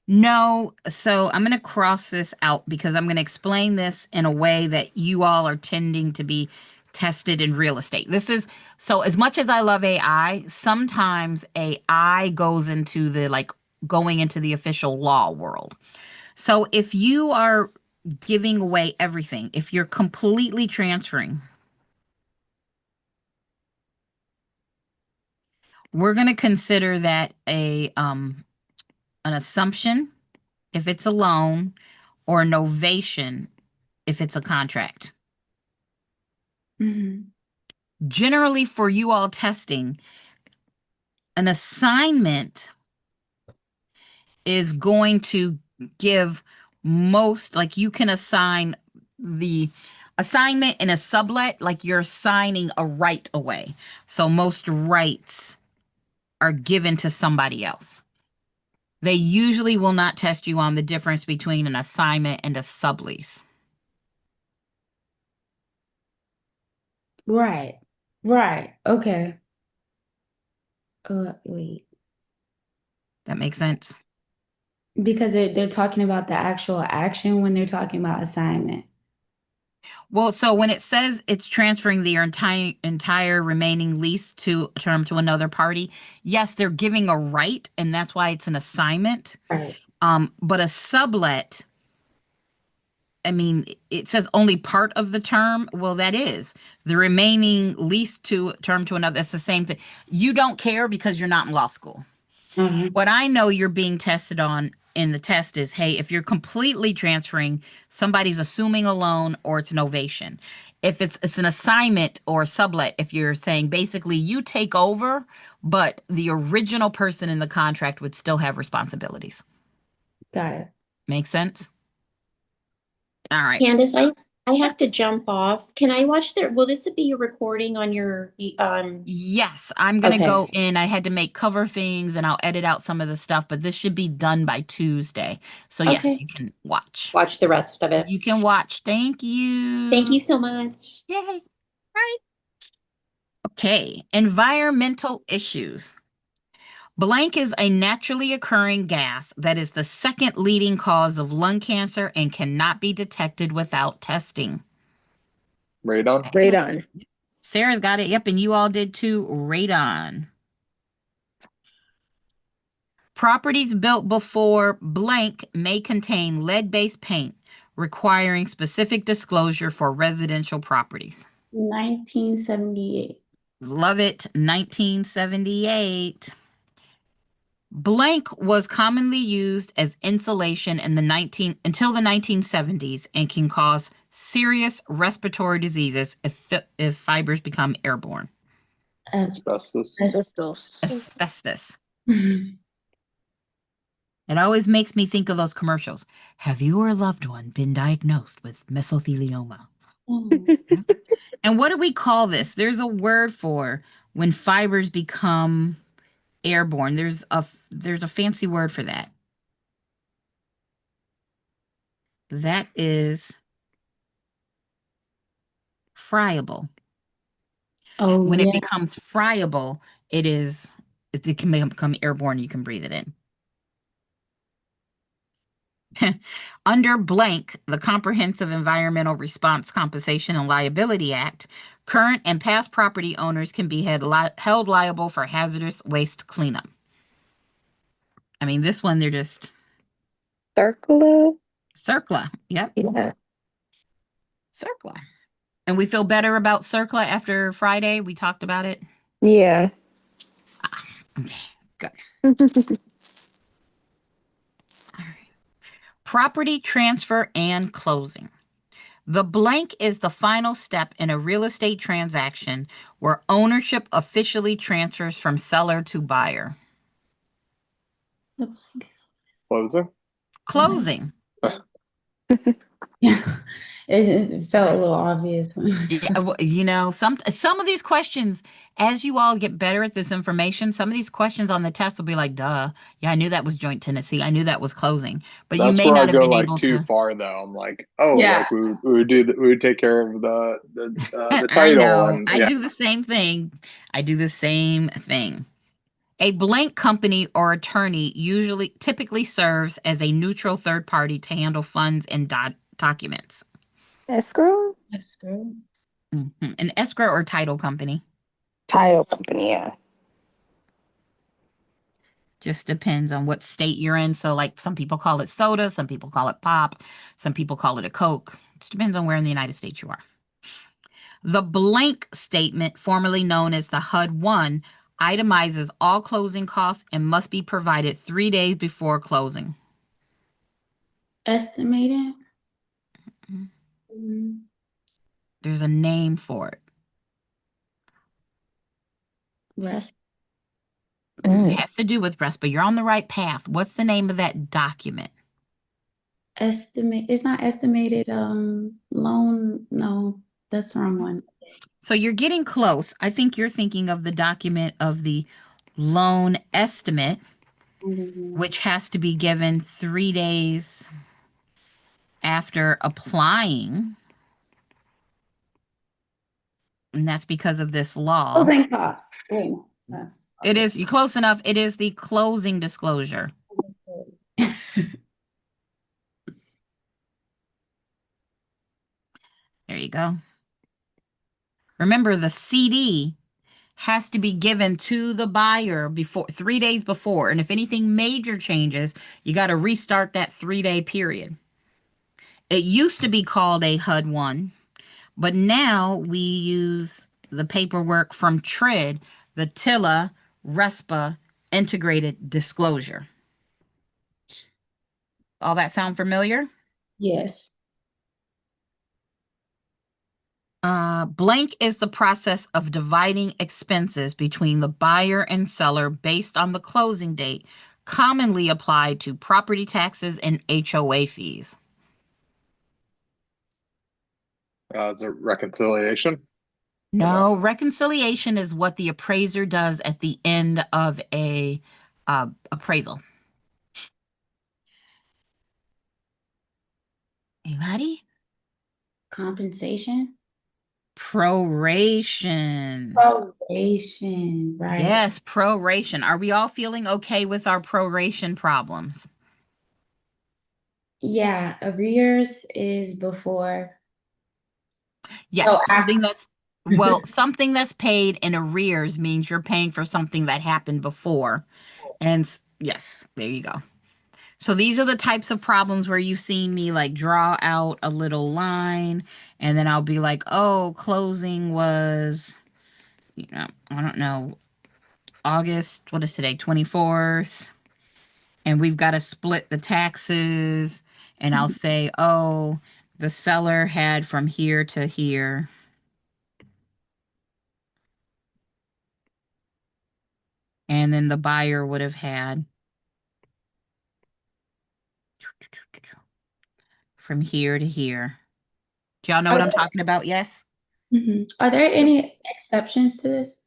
no, so I'm going to cross this out because I'm going to explain this in a way that you all are tending to be tested in real estate. This is so as much as I love AI, sometimes AI goes into going into the official law world. So if you are giving away everything, if you're completely transferring, we're going to consider that an assumption if it's a loan or a novation if it's a contract. Mhm. Generally, for you all testing, an assignment is going to give most, like you can assign the assignment in a sublet, like you're assigning a right away. So most rights are given to somebody else. They usually will not test you on the difference between an assignment and a sublease. Right. Right. Okay. Wait. That makes sense? Because they're talking about the actual action when they're talking about assignment. Well, so when it says it's transferring the entire remaining lease to term to another party, yes, they're giving a right, and that's why it's an assignment. Right. But a sublet, I mean, it says only part of the term. Well, that is the remaining lease to term to another. It's the same thing. You don't care because you're not in law school. What I know you're being tested on in the test is, hey, if you're completely transferring, somebody's assuming a loan or it's an ovation. If it's an assignment or a sublet, if you're saying basically you take over, but the original person in the contract would still have responsibilities. Got it. Make sense? All right. Candace, I have to jump off. Can I watch will this be a recording on your, Yes, I'm going to Okay. go in. I had to make cover things and I'll edit out some of the stuff, but this should be done by Tuesday. So yes, Okay. you can watch. watch the rest of it? You can watch. Thank you. Thank you so much. Yay. Right. Okay. Environmental issues. Blank is a naturally occurring gas that is the second leading cause of lung cancer and cannot be detected without testing. Radon? Radon. Sarah's got it. Yep. And you all did too. Radon. Properties built before blank may contain lead-based paint, requiring specific disclosure for residential properties. 1978. Love it. 1978. Blank was commonly used as insulation in until the 1970s and can cause serious respiratory diseases if fibers become airborne. Asbestos. Asbestos. Asbestos. Mhm. It always makes me think of those commercials. Have you or a loved one been diagnosed with mesothelioma? And what do we call this? There's a word for when fibers become airborne. There's a fancy word for that. That is friable. Oh, When yeah. it becomes friable, it can become airborne. You can breathe it in. Under blank, the Comprehensive Environmental Response Compensation and Liability Act, current and past property owners can be held liable for hazardous waste cleanup. I mean, this one, they're just Circular. CERCLA. Yep, Yeah. CERCLA. And we feel better about CERCLA after Friday. We talked about it. Yeah. Okay, Property transfer and closing. The blank is the final step in a real estate transaction where ownership officially transfers from seller to buyer. Closing. Closing. Yeah, it felt a little obvious. Yeah, well, you know, some of these questions, as you all get better at this information, some of these questions on the test will be like, duh, yeah, I knew that was joint tenancy. I knew that was closing. But you That's may where I not have go been like able too to. far though. I'm like, oh, Yeah. like we would take care of the I title know. and I yeah. do the same thing. I do the same thing. A blank company or attorney typically serves as a neutral third party to handle funds and documents. Escrow? That's good. An escrow or title company. Title company, yeah. Just depends on what state you're in. So, like, some people call it soda, some people call it pop, some people call it a Coke. Just depends on where in the United States you are. The blank statement, formerly known as the HUD-1, itemizes all closing costs and must be provided 3 days before closing. Estimated. Mhm. Mm, There's a name for it. Rest. It has to do with rest, but you're on the right path. What's the name of that document? Estimate. It's not estimated. Loan. No, that's the wrong one. So you're getting close. I think you're thinking of the document of the loan estimate, which has to be given 3 days after applying. And that's because of this law. Closing costs. Wait, no, that's It is, you're close enough. It is the closing disclosure. There you go. Remember, the CD has to be given to the buyer before 3 days before. And if anything major changes, you got to restart that 3-day period. It used to be called a HUD-1, but now we use the paperwork from TRID, the TILA RESPA Integrated Disclosure. All that sound familiar? Yes. Blank is the process of dividing expenses between the buyer and seller based on the closing date, commonly applied to property taxes and HOA fees. The reconciliation. No, reconciliation is what the appraiser does at the end of a appraisal. Anybody? Compensation. Proration. Proration. Right. Yes, proration. Are we all feeling okay with our proration problems? Yeah. Arrears is before. Yes, Oh, something that's something that's paid in arrears means you're paying for something that happened before. And yes, there you go. So these are the types of problems where you've seen me like draw out a little line and then I'll be like, oh, closing was, I don't know, August, what is today, 24th? And we've got to split the taxes. And I'll say, oh, the seller had from here to here. And then the buyer would have had from here to here. Do y'all know what I'm talking about? Yes? Are there any exceptions to this?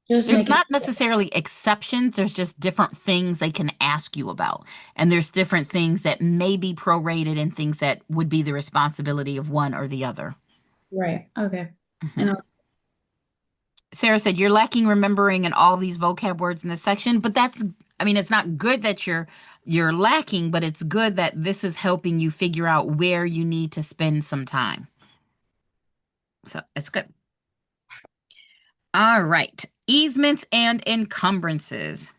Just There's make not necessarily exceptions. There's just different things they can ask you about. And there's different things that may be prorated and things that would be the responsibility of one or the other. right. Okay. Mhm. Sarah said, you're lacking remembering in all these vocab words in this section, but it's not good that you're lacking, but it's good that this is helping you figure out where you need to spend some time. So it's good. All right. Easements and encumbrances.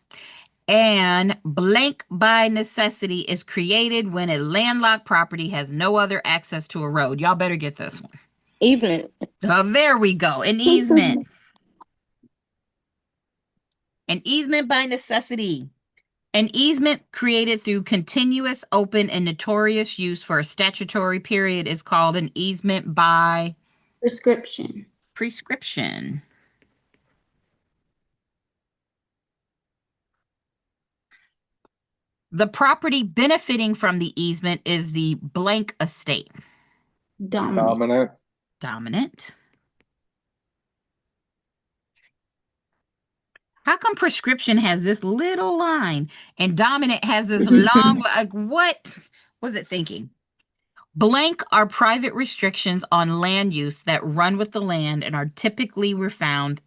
And blank by necessity is created when a landlocked property has no other access to a road. Y'all better get this one. Evening. Oh, there we go. An easement. An easement by necessity. An easement created through continuous, open, and notorious use for a statutory period is called an easement by Prescription. prescription. The property benefiting from the easement is the blank estate. Dominant. Dominant. Dominant. How come prescription has this little line and dominant has this long, like what was it thinking? Blank are private restrictions on land use that run with the land and are typically found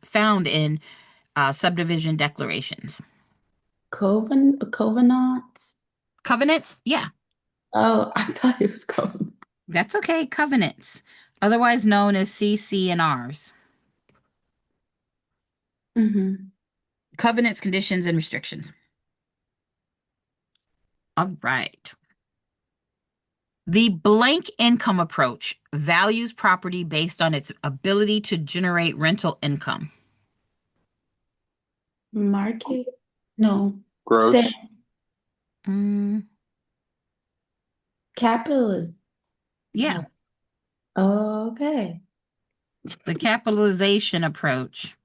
in subdivision declarations. Covenants. Covenants? Yeah, Oh, I thought it was covenant. that's okay. Covenants, otherwise known as CC and Rs. Mm-hmm. Covenants, conditions, and restrictions. All right. The blank income approach values property based on its ability to generate rental income. Market. No. Gross. Say Mm, capitalism. yeah, Okay. the capitalization approach.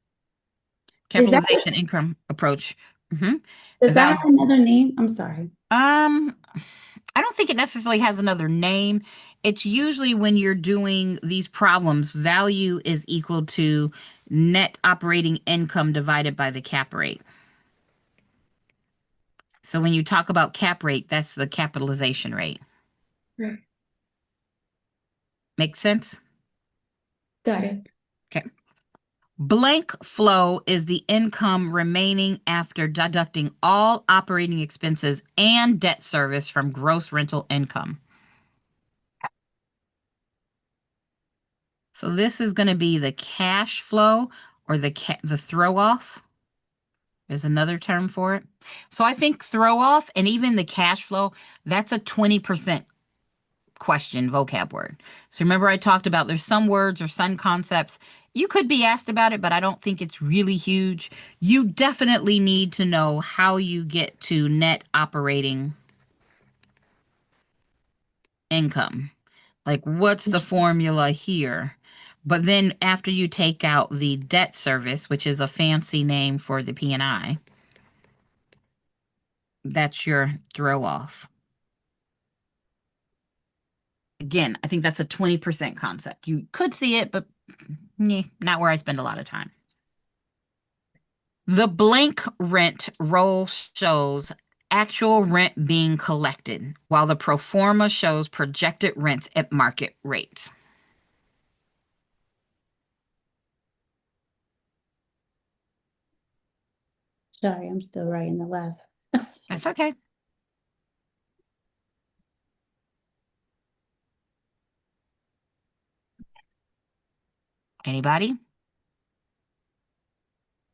Is that- Capitalization income approach. Mhm. Does that Val- have another name? I'm sorry. I don't think it necessarily has another name. It's usually when you're doing these problems, value is equal to net operating income divided by the cap rate. So when you talk about cap rate, that's the capitalization rate. Right. Make sense? Got it. Okay. Blank flow is the income remaining after deducting all operating expenses and debt service from gross rental income. So this is going to be the cash flow or the throw off. There's another term for it. So I think throw off and even the cash flow, that's a 20% question vocab word. So remember I talked about there's some words or some concepts you could be asked about it, but I don't think it's really huge. You definitely need to know how you get to net operating income. Like what's the formula here? But then after you take out the debt service, which is a fancy name for the P&I, that's your throw off. Again, I think that's a 20% concept. You could see it, but not where I spend a lot of time. The blank rent roll shows actual rent being collected, while the pro forma shows projected rents at market rates. Sorry, I'm still writing the last. That's okay. Anybody?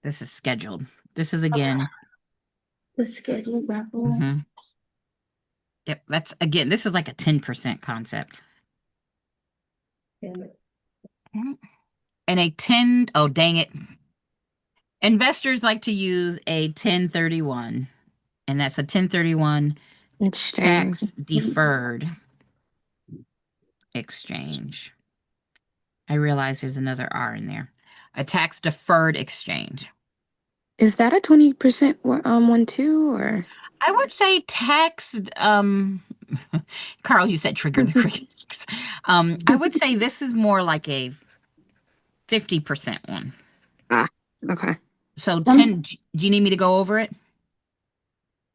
This is scheduled. This is again. The schedule grapple. Mhm. Yep, that's again, this is like a 10% concept. Yeah. And oh, dang it. Investors like to use a 1031, and that's a 1031 Exchange. tax deferred exchange. I realize there's another R in there. A tax deferred exchange. Is that a 20% one too, or? I would say tax, Carl, you said trigger the crickets. I would say this is more like a 50% one. Ah, okay. So 10, do you need me to go over it?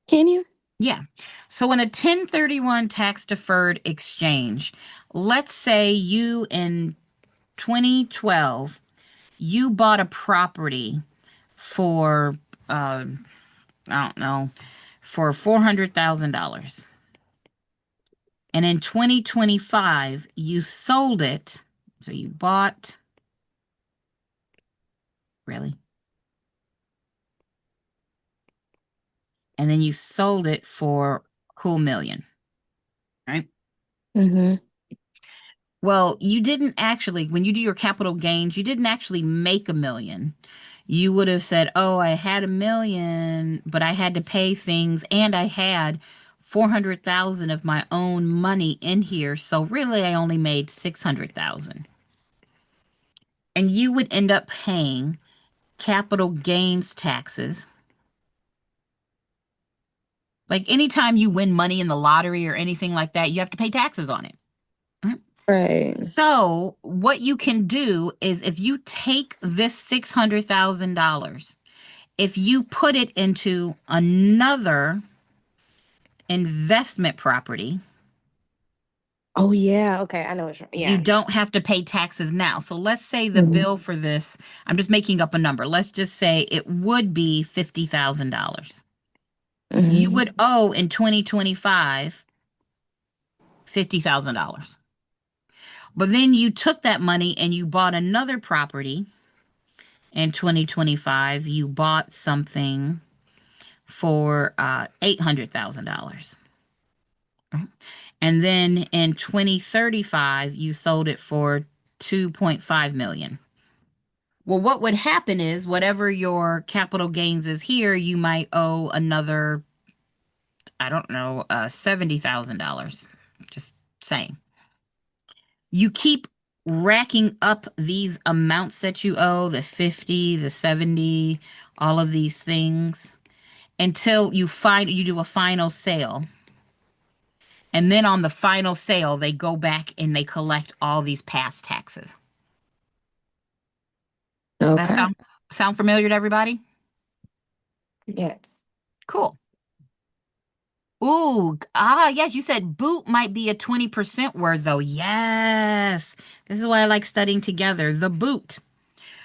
Can you? Yeah. So in a 1031 tax deferred exchange, let's say you in 2012, you bought a property for, I don't know, for $400,000. And in 2025, you sold it. So you bought, really? And then you sold it for a cool million, right? Mm-hmm. Well, you didn't actually, when you do your capital gains, you didn't actually make $1 million. you would have said, oh, I had $1 million, but I had to pay things and I had 400,000 of my own money in here. So really I only made 600,000. And you would end up paying capital gains taxes. Like anytime you win money in the lottery or anything like that, you have to pay taxes on it. Right. So what you can do is if you take this $600,000, if you put it into another investment property, Oh yeah. Okay. I know what you're. you Yeah. don't have to pay taxes now. So let's say the Mhm. bill for this, I'm just making up a number. Let's just say it would be $50,000. You Mhm. would owe in 2025 $50,000. But then you took that money and you bought another property in 2025. You bought something for $800,000. And then in 2035, you sold it for 2.5 million. Well, what would happen is whatever your capital gains is here, you might owe another, I don't know, $70,000. Just saying. You keep racking up these amounts that you owe, the 50, the 70, all of these things, until you do a final sale. And then on the final sale, they go back and they collect all these past taxes. That Okay. sound familiar to everybody? Yes. Cool. Ooh, yes, you said boot might be a 20% word though. Yes. This is why I like studying together. The boot.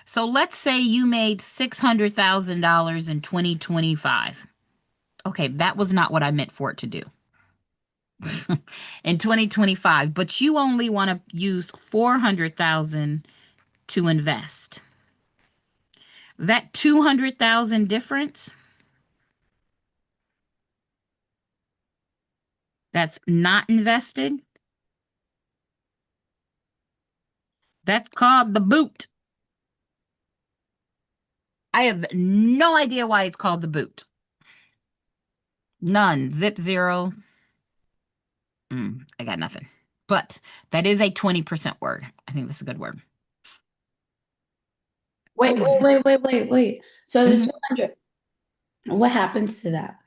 So let's say you made $600,000 in 2025. Okay, that was not what I meant for it to do. In 2025, but you only want to use 400,000 to invest. That 200,000 difference, that's not invested. That's called the boot. I have no idea why it's called the boot. None. Zip zero. I got nothing. But that is a 20% word. I think that's a good word. Wait. So the Mhm. 200, what happens to that?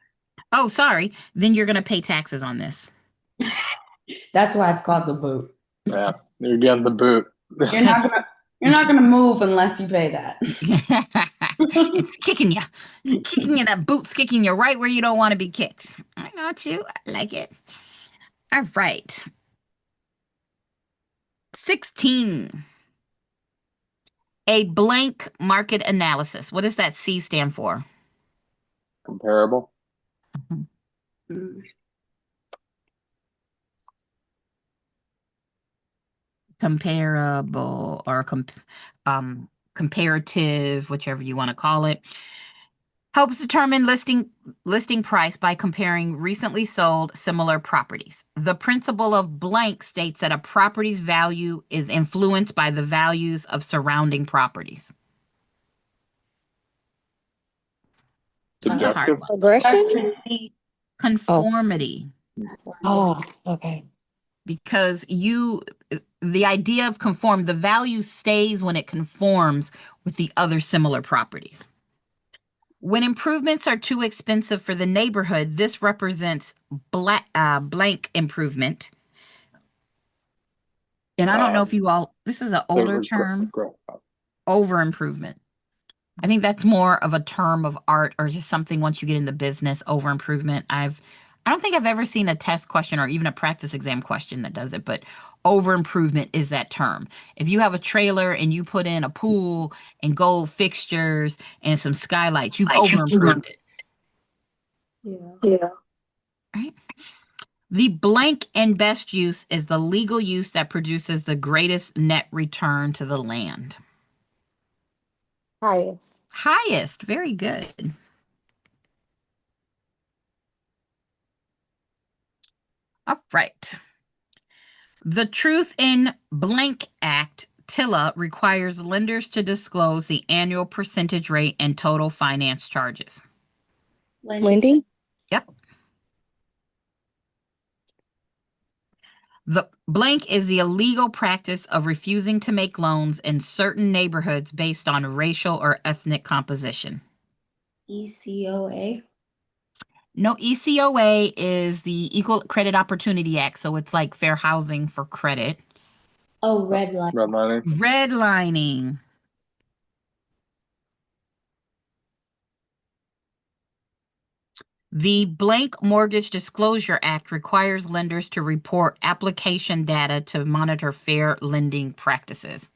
Oh, sorry. Then you're going to pay taxes on this. That's why it's called the boot. Yeah, you're getting the boot. You're not gonna move unless you pay that. It's kicking you. It's kicking you. That boot's kicking you right where you don't want to be kicked. I got you. I like it. All right. 16. A blank market analysis. What does that C stand for? Comparable. Mm. Comparable or comparative, whichever you want to call it. Helps determine listing price by comparing recently sold similar properties. The principle of blank states that a property's value is influenced by the values of surrounding properties. That's a hard Subjective. one. Aggression? Conformity. Oh, okay. Because the idea of conform, the value stays when it conforms with the other similar properties. When improvements are too expensive for the neighborhood, this represents blank improvement. And I don't know if you all, this is an older term, over improvement. I think that's more of a term of art or just something once you get in the business, over improvement. I don't think I've ever seen a test question or even a practice exam question that does it, but over improvement is that term. If you have a trailer and you put in a pool and gold fixtures and some skylights, you've over improved it. Yeah. Right? The blank and best use is the legal use that produces the greatest net return to the land. Highest. Highest, very good. All right. The Truth in Blank Act TILA requires lenders to disclose the annual percentage rate and total finance charges? Lending? Yep. The blank is the illegal practice of refusing to make loans in certain neighborhoods based on racial or ethnic composition. ECOA. No, ECOA is the Equal Credit Opportunity Act, so it's like fair housing for credit. Oh, red light. Redlining. Redlining. The Blank Mortgage Disclosure Act requires lenders to report application data to monitor fair lending practices.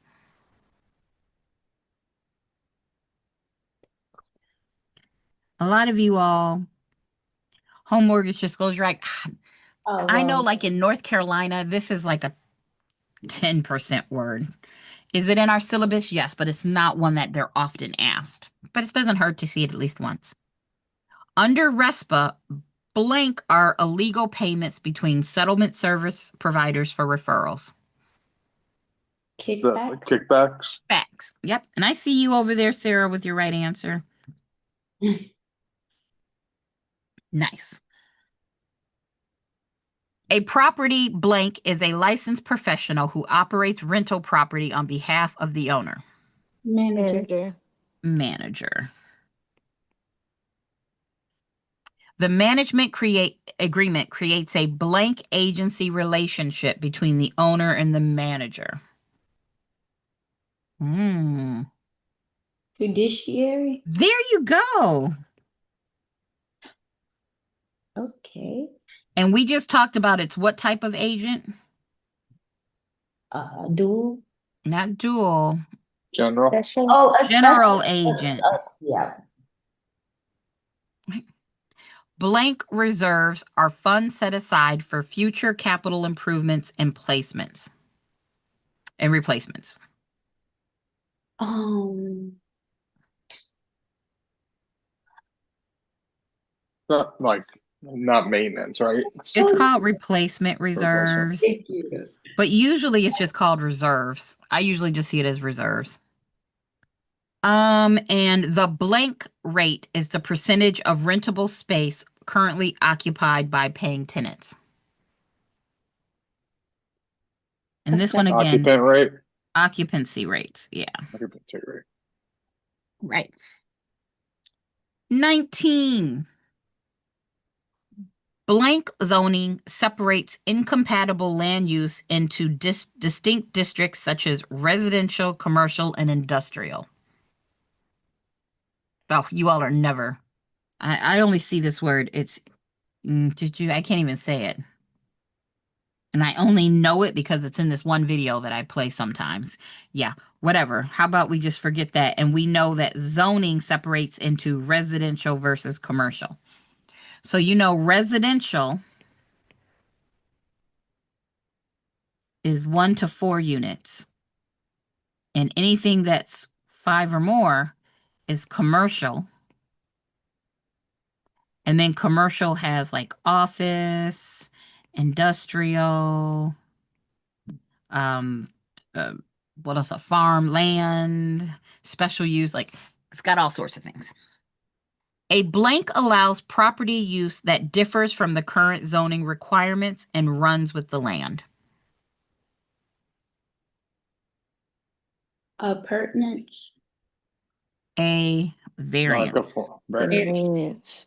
A lot of you all, Home Mortgage Disclosure Act, Oh, I know well, like in North Carolina, this is like a 10% word. Is it in our syllabus? Yes, but it's not one that they're often asked. But it doesn't hurt to see it at least once. Under RESPA, blank are illegal payments between settlement service providers for referrals. kickback. Kickbacks. Facts. Yep. And I see you over there, Sarah, with your right answer. Nice. A property blank is a licensed professional who operates rental property on behalf of the owner. Manager. Manager. The management agreement creates a blank agency relationship between the owner and the manager. Judiciary. There you go. Okay. And we just talked about it's what type of agent? Dual. Not dual. General. Oh, a General special- agent. Yeah. Blank reserves are funds set aside for future capital improvements and placements and replacements. Not maintenance, right? It's called replacement reserves, Thank you. but usually it's just called reserves. I usually just see it as reserves. And the blank rate is the percentage of rentable space currently occupied by paying tenants. And this one again, Occupant rate. occupancy rates. Yeah. Occupancy rate. Right. 19. Blank zoning separates incompatible land use into distinct districts such as residential, commercial, and industrial. Oh, you all are never. I only see this word. It's, I can't even say it. And I only know it because it's in this one video that I play sometimes. Yeah, whatever. How about we just forget that? And we know that zoning separates into residential versus commercial. So, residential is 1 to 4 units. And anything that's 5 or more is commercial. And then commercial has like office, industrial, what else? A farm, land, special use, like it's got all sorts of things. A blank allows property use that differs from the current zoning requirements and runs with the land. Pertinence. A variance. Variance.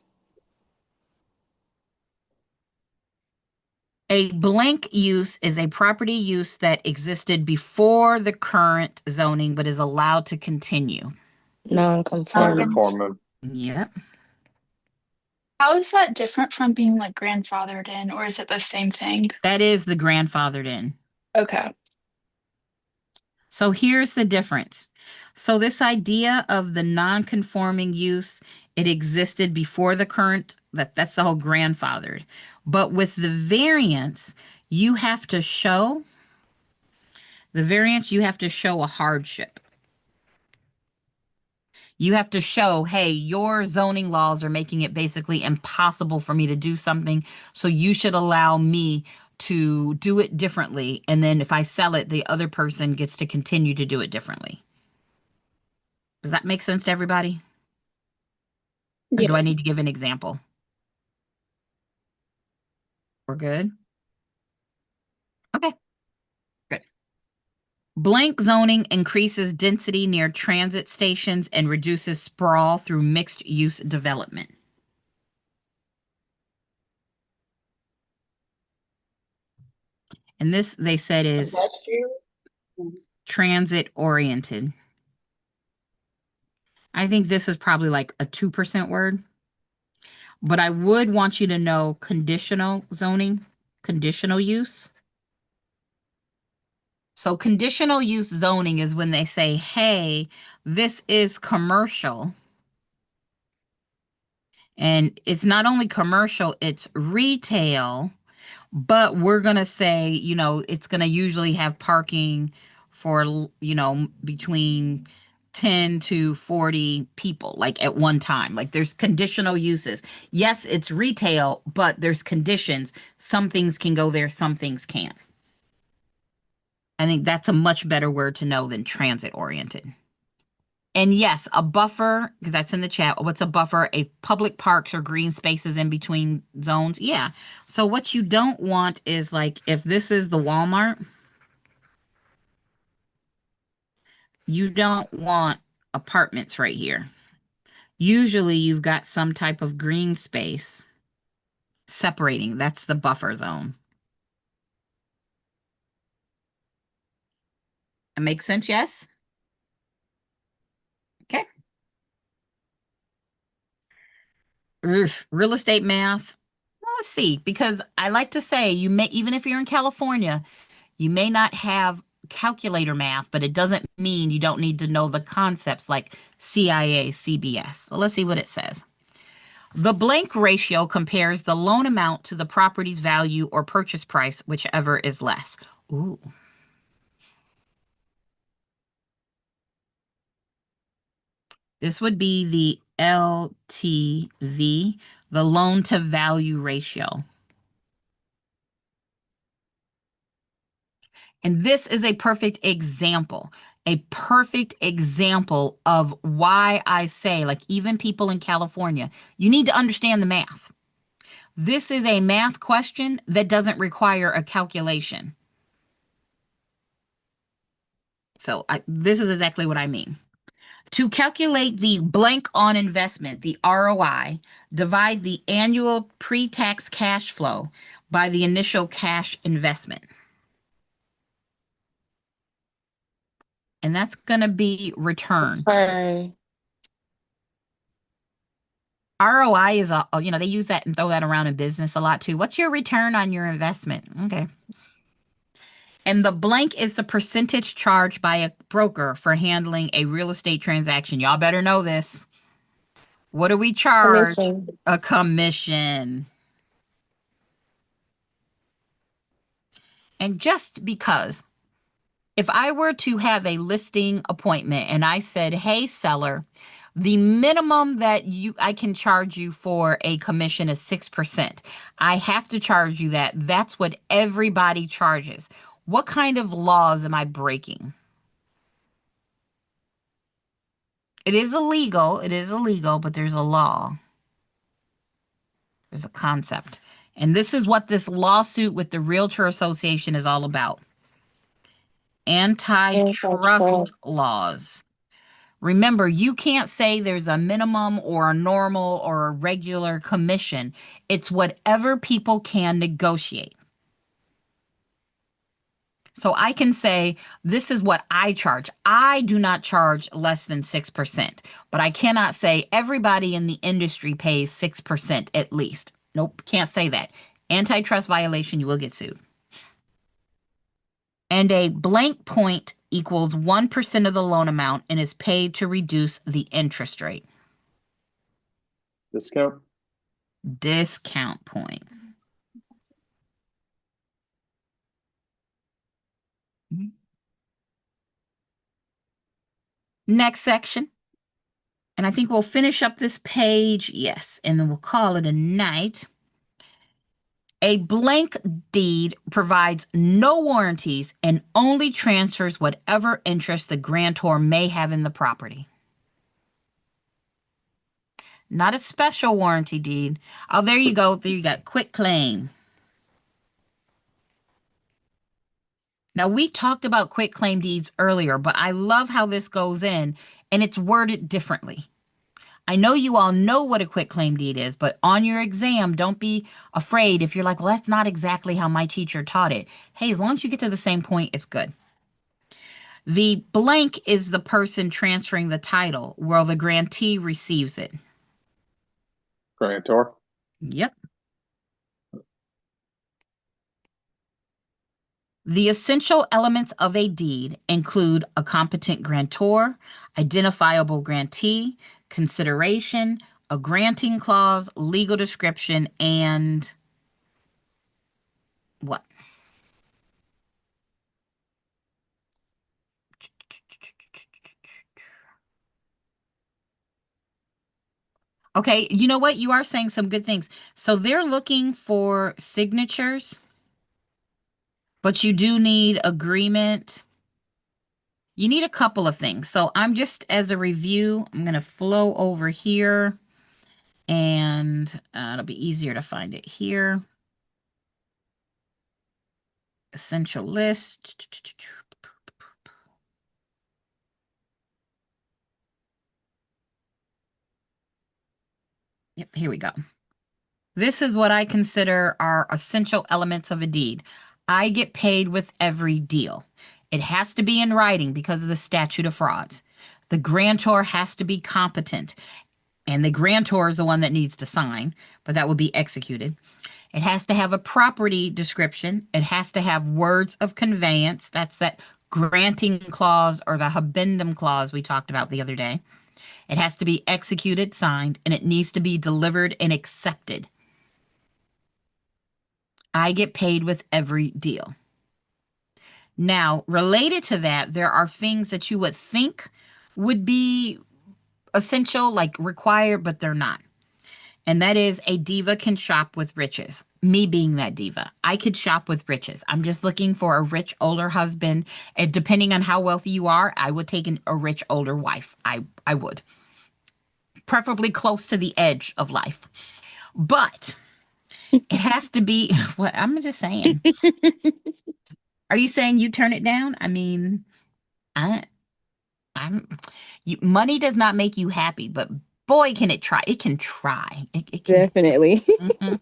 A blank use is a property use that existed before the current zoning but is allowed to continue. Non-conforming. Non-conforming. Yep. How is that different from being like grandfathered in, or is it the same thing? That is the grandfathered in. Okay. So here's the difference. So this idea of the non-conforming use, it existed before the current, that's the whole grandfathered. But with the variance, you have to show a hardship. You have to show, hey, your zoning laws are making it basically impossible for me to do something, so you should allow me to do it differently. And then if I sell it, the other person gets to continue to do it differently. Does that make sense to everybody? Or Yeah. do I need to give an example? We're good? Okay, good. Blank zoning increases density near transit stations and reduces sprawl through mixed use development. And this, they said, is transit oriented. I think this is probably like a 2% word. But I would want you to know conditional zoning, conditional use. So conditional use zoning is when they say, hey, this is commercial. And it's not only commercial, it's retail, but we're going to say, you know, it's going to usually have parking for, you know, between 10 to 40 people, like at one time. Like there's conditional uses. Yes, it's retail, but there's conditions. Some things can go there, some things can't. I think that's a much better word to know than transit oriented. And yes, a buffer, because that's in the chat. What's a buffer? A public parks or green spaces in between zones. Yeah. So what you don't want is like, if this is the Walmart, you don't want apartments right here. Usually you've got some type of green space separating. That's the buffer zone. That makes sense, yes? Okay. Oof, real estate math. Well, let's see, because I like to say you may, even if you're in California, you may not have calculator math, but it doesn't mean you don't need to know the concepts like CIA, CBS. So let's see what it says. The blank ratio compares the loan amount to the property's value or purchase price, whichever is less. Ooh. This would be the LTV, the loan to value ratio. And this is a perfect example of why I say, like, even people in California, you need to understand the math. This is a math question that doesn't require a calculation. So this is exactly what I mean. To calculate the blank on investment, the ROI, divide the annual pre-tax cash flow by the initial cash investment. And that's going to be return. Sorry. ROI is, you know, they use that and throw that around in business a lot too. What's your return on your investment? Okay. And the blank is the percentage charged by a broker for handling a real estate transaction. Y'all better know this. What do we charge? Commission. A commission. And just because, if I were to have a listing appointment and I said, hey, seller, the minimum that I can charge you for a commission is 6%. I have to charge you that. That's what everybody charges. What kind of laws am I breaking? It is illegal, but there's a law. There's a concept. And this is what this lawsuit with the Realtor Association is all about. Antitrust laws. Remember, you can't say there's a minimum or a normal or a regular commission. It's whatever people can negotiate. So I can say, this is what I charge. I do not charge less than 6%, but I cannot say everybody in the industry pays 6% at least. Nope, can't say that. Antitrust violation, you will get sued. And a blank point equals 1% of the loan amount and is paid to reduce the interest rate. Discount. Discount point. Next section. And I think we'll finish up this page. Yes. And then we'll call it a night. A blank deed provides no warranties and only transfers whatever interest the grantor may have in the property. Not a special warranty deed. Oh, there you go. There you got quit claim. Now, we talked about quit claim deeds earlier, but I love how this goes in and it's worded differently. I know you all know what a quit claim deed is, but on your exam, don't be afraid if you're like, well, that's not exactly how my teacher taught it. Hey, as long as you get to the same point, it's good. The blank is the person transferring the title, while the grantee receives it. Grantor. Yep. The essential elements of a deed include a competent grantor, identifiable grantee, consideration, a granting clause, legal description, and what? Okay, you know what? You are saying some good things. So they're looking for signatures, but you do need agreement. You need a couple of things. So I'm just, as a review, I'm going to flow over here and it'll be easier to find it here. Essential list. Yep, here we go. This is what I consider are essential elements of a deed. I get paid with every deal. It has to be in writing because of the statute of frauds. The grantor has to be competent, and the grantor is the one that needs to sign, but that will be executed. It has to have a property description. It has to have words of conveyance. That's that granting clause or the habendum clause we talked about the other day. It has to be executed, signed, and it needs to be delivered and accepted. I get paid with every deal. Now, related to that, there are things that you would think would be essential, like required, but they're not. And that is a diva can shop with riches. Me being that diva, I could shop with riches. I'm just looking for a rich older husband. And depending on how wealthy you are, I would take a rich older wife. I would. Preferably close to the edge of life. But it has to be what I'm just saying. Are you saying you turn it down? I mean, money does not make you happy, but boy, can it try. It can try. It can. Definitely. Mhm.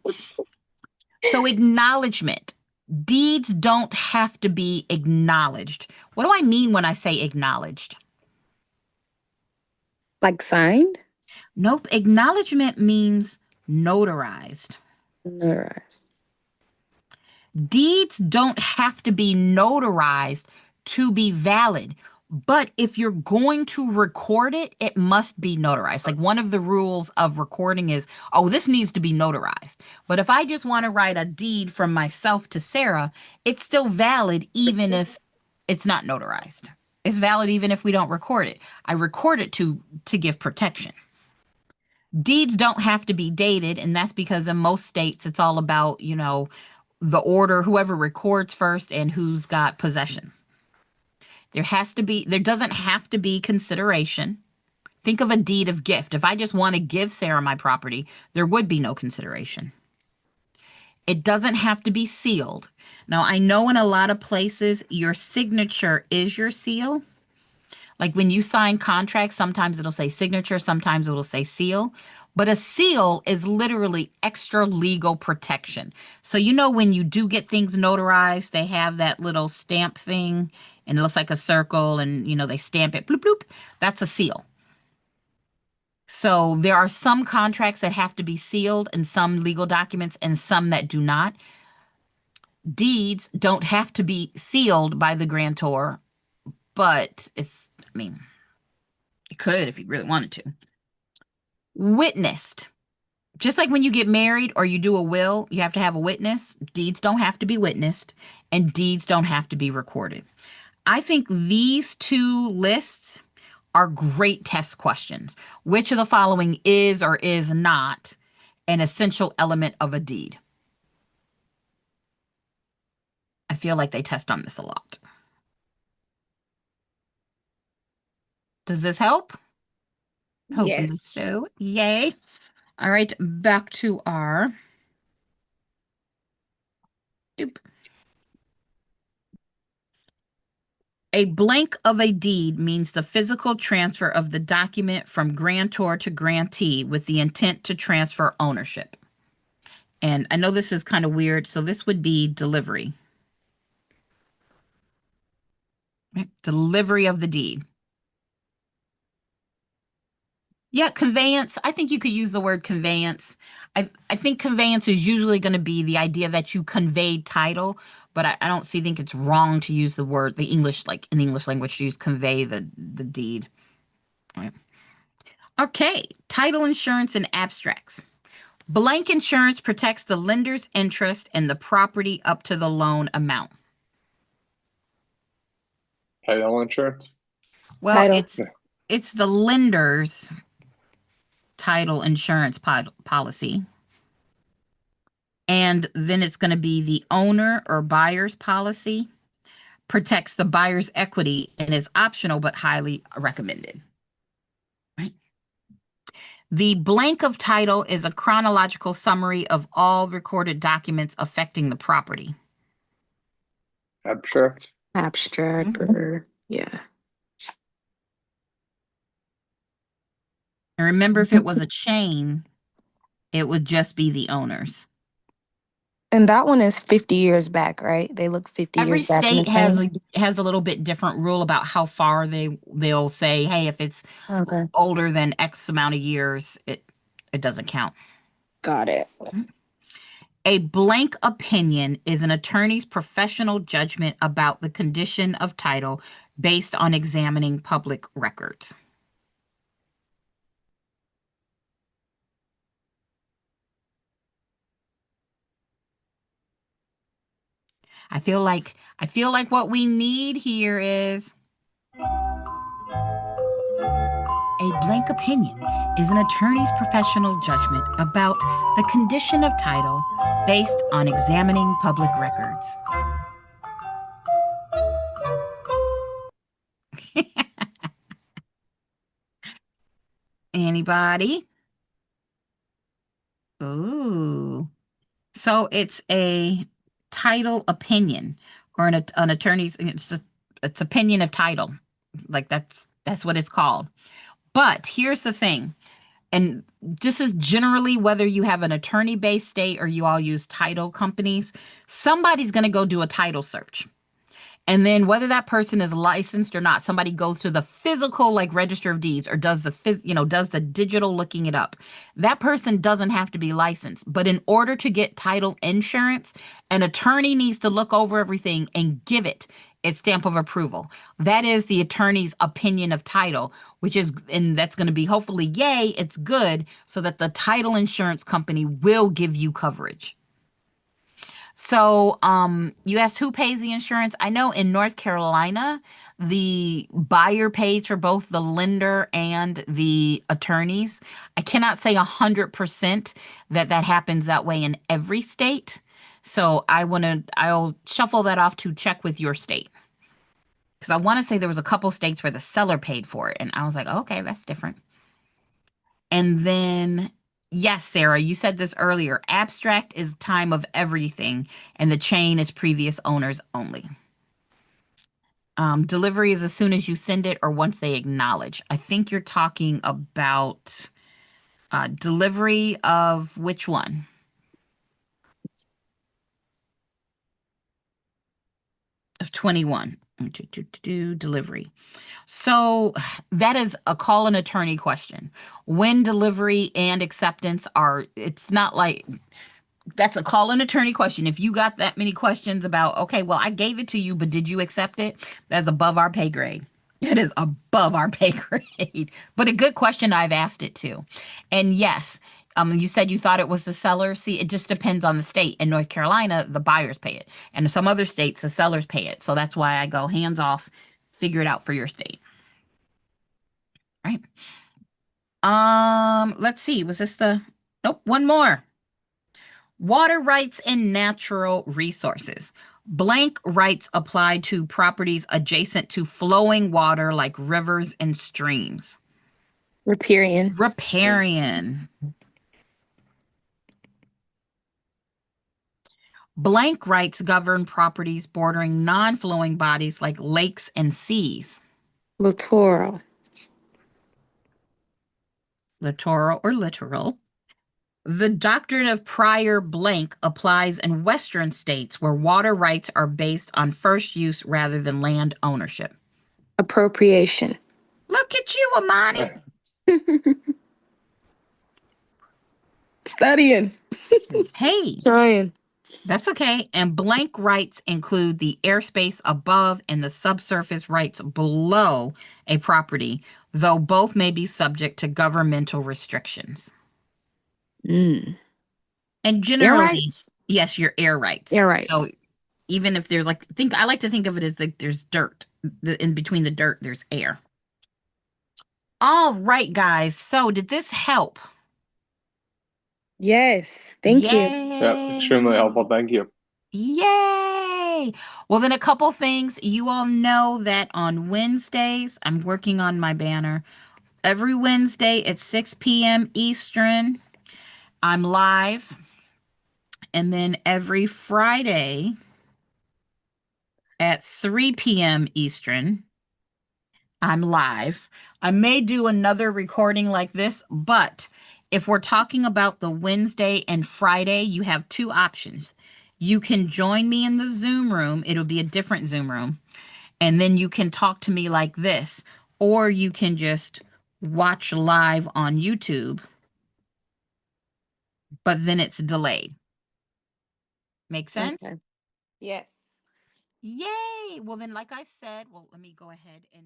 So acknowledgement. Deeds don't have to be acknowledged. What do I mean when I say acknowledged? Like signed? Nope. Acknowledgement means notarized. Notarized. Deeds don't have to be notarized to be valid. But if you're going to record it, it must be notarized. Like one of the rules of recording is, oh, this needs to be notarized. But if I just want to write a deed from myself to Sarah, it's still valid even if it's not notarized. It's valid even if we don't record it. I record it to give protection. Deeds don't have to be dated, and that's because in most states it's all about, the order, whoever records first and who's got possession. There doesn't have to be consideration. Think of a deed of gift. If I just want to give Sarah my property, there would be no consideration. It doesn't have to be sealed. Now, I know in a lot of places your signature is your seal. Like when you sign contracts, sometimes it'll say signature, sometimes it'll say seal. But a seal is literally extra legal protection. So, when you do get things notarized, they have that little stamp thing and it looks like a circle and, they stamp it, bloop, bloop. That's a seal. So there are some contracts that have to be sealed and some legal documents and some that do not. Deeds don't have to be sealed by the grantor, but it could if you really wanted to. Witnessed. Just like when you get married or you do a will, you have to have a witness. Deeds don't have to be witnessed and deeds don't have to be recorded. I think these two lists are great test questions. Which of the following is or is not an essential element of a deed? feel like they test on this a lot. Does this help? Hoping Yes. so. Yay. All right, back to our. Doop. A blank of a deed means the physical transfer of the document from grantor to grantee with the intent to transfer ownership. And I know this is kind of weird, so this would be delivery. Right? Delivery of the deed. Yeah, conveyance. I think you could use the word conveyance. I think conveyance is usually going to be the idea that you conveyed title, but I don't think it's wrong to use the word, the English, like in the English language, to use convey the deed. All right. Okay, title insurance and abstracts. Blank insurance protects the lender's interest in the property up to the loan amount. Title insurance. Well, Title. it's the lender's title insurance policy. And then it's going to be the owner or buyer's policy. Protects the buyer's equity and is optional but highly recommended. Right? The blank of title is a chronological summary of all recorded documents affecting the property. Abstract. Abstract or yeah. And remember, if it was a chain, it would just be the owners. And that one is 50 years back, right? They look 50 Every years back in the state has chain. has a little bit different rule about how far they'll say, hey, if it's Okay. older than X amount of years, it doesn't count. Got it. A blank opinion is an attorney's professional judgment about the condition of title based on examining public records. I feel like what we need here is a blank opinion is an attorney's professional judgment about the condition of title based on examining public records. Anybody? Ooh. So it's a title opinion or an attorney's, it's opinion of title. Like that's what it's called. But here's the thing. And this is generally whether you have an attorney-based state or you all use title companies, somebody's going to go do a title search. And then whether that person is licensed or not, somebody goes to the physical, like register of deeds, or does the digital looking it up. That person doesn't have to be licensed. But in order to get title insurance, an attorney needs to look over everything and give it its stamp of approval. That is the attorney's opinion of title, and that's going to be hopefully, yay, it's good, so that the title insurance company will give you coverage. So you asked who pays the insurance. I know in North Carolina, the buyer pays for both the lender and the attorneys. I cannot say 100% that happens that way in every state. So I'll shuffle that off to check with your state. Because I want to say there was a couple states where the seller paid for it. And I was like, okay, that's different. And then, yes, Sarah, you said this earlier. Abstract is time of everything, and the chain is previous owners only. Delivery is as soon as you send it or once they acknowledge. I think you're talking about delivery of which one? Of 21. Delivery. So that is a call an attorney question. When delivery and acceptance it's not like that's a call an attorney question. If you got that many questions about, okay, well, I gave it to you, but did you accept it? That's above our pay grade. It is above our pay grade. But a good question, I've asked it too. And yes, you said you thought it was the seller. See, it just depends on the state. In North Carolina, the buyers pay it. And in some other states, the sellers pay it. So that's why I go hands off, figure it out for your state. Right. Let's see. Was this nope, one more. Water rights and natural resources. Blank rights apply to properties adjacent to flowing water like rivers and streams. Riparian. Riparian. Blank rights govern properties bordering non-flowing bodies like lakes and seas. Littoral. Littoral or literal. The doctrine of prior blank applies in Western states where water rights are based on first use rather than land ownership. Appropriation. Look at you, Amani. Studying. Hey, Trying. that's okay. And blank rights include the airspace above and the subsurface rights below a property, though both may be subject to governmental restrictions. Mm. And Air generally, rights? yes, your air rights. Air rights. So even if there's I like to think of it as like there's dirt. In between the dirt, there's air. All right, guys. So did this help? Yes. Thank you. Yeah, extremely helpful. Thank you. Yay! Well, then a couple things. You all know that on Wednesdays, I'm working on my banner. Every Wednesday at 6 p.m. Eastern, I'm live. And then every Friday at 3 p.m. Eastern, I'm live. I may do another recording like this, but if we're talking about the Wednesday and Friday, you have two options. You can join me in the Zoom room. It'll be a different Zoom room. And then you can talk to me like this, or you can just watch live on YouTube, but then it's delayed. Make sense? Okay. Yes. Yay! Well, then, like I said, let me go ahead and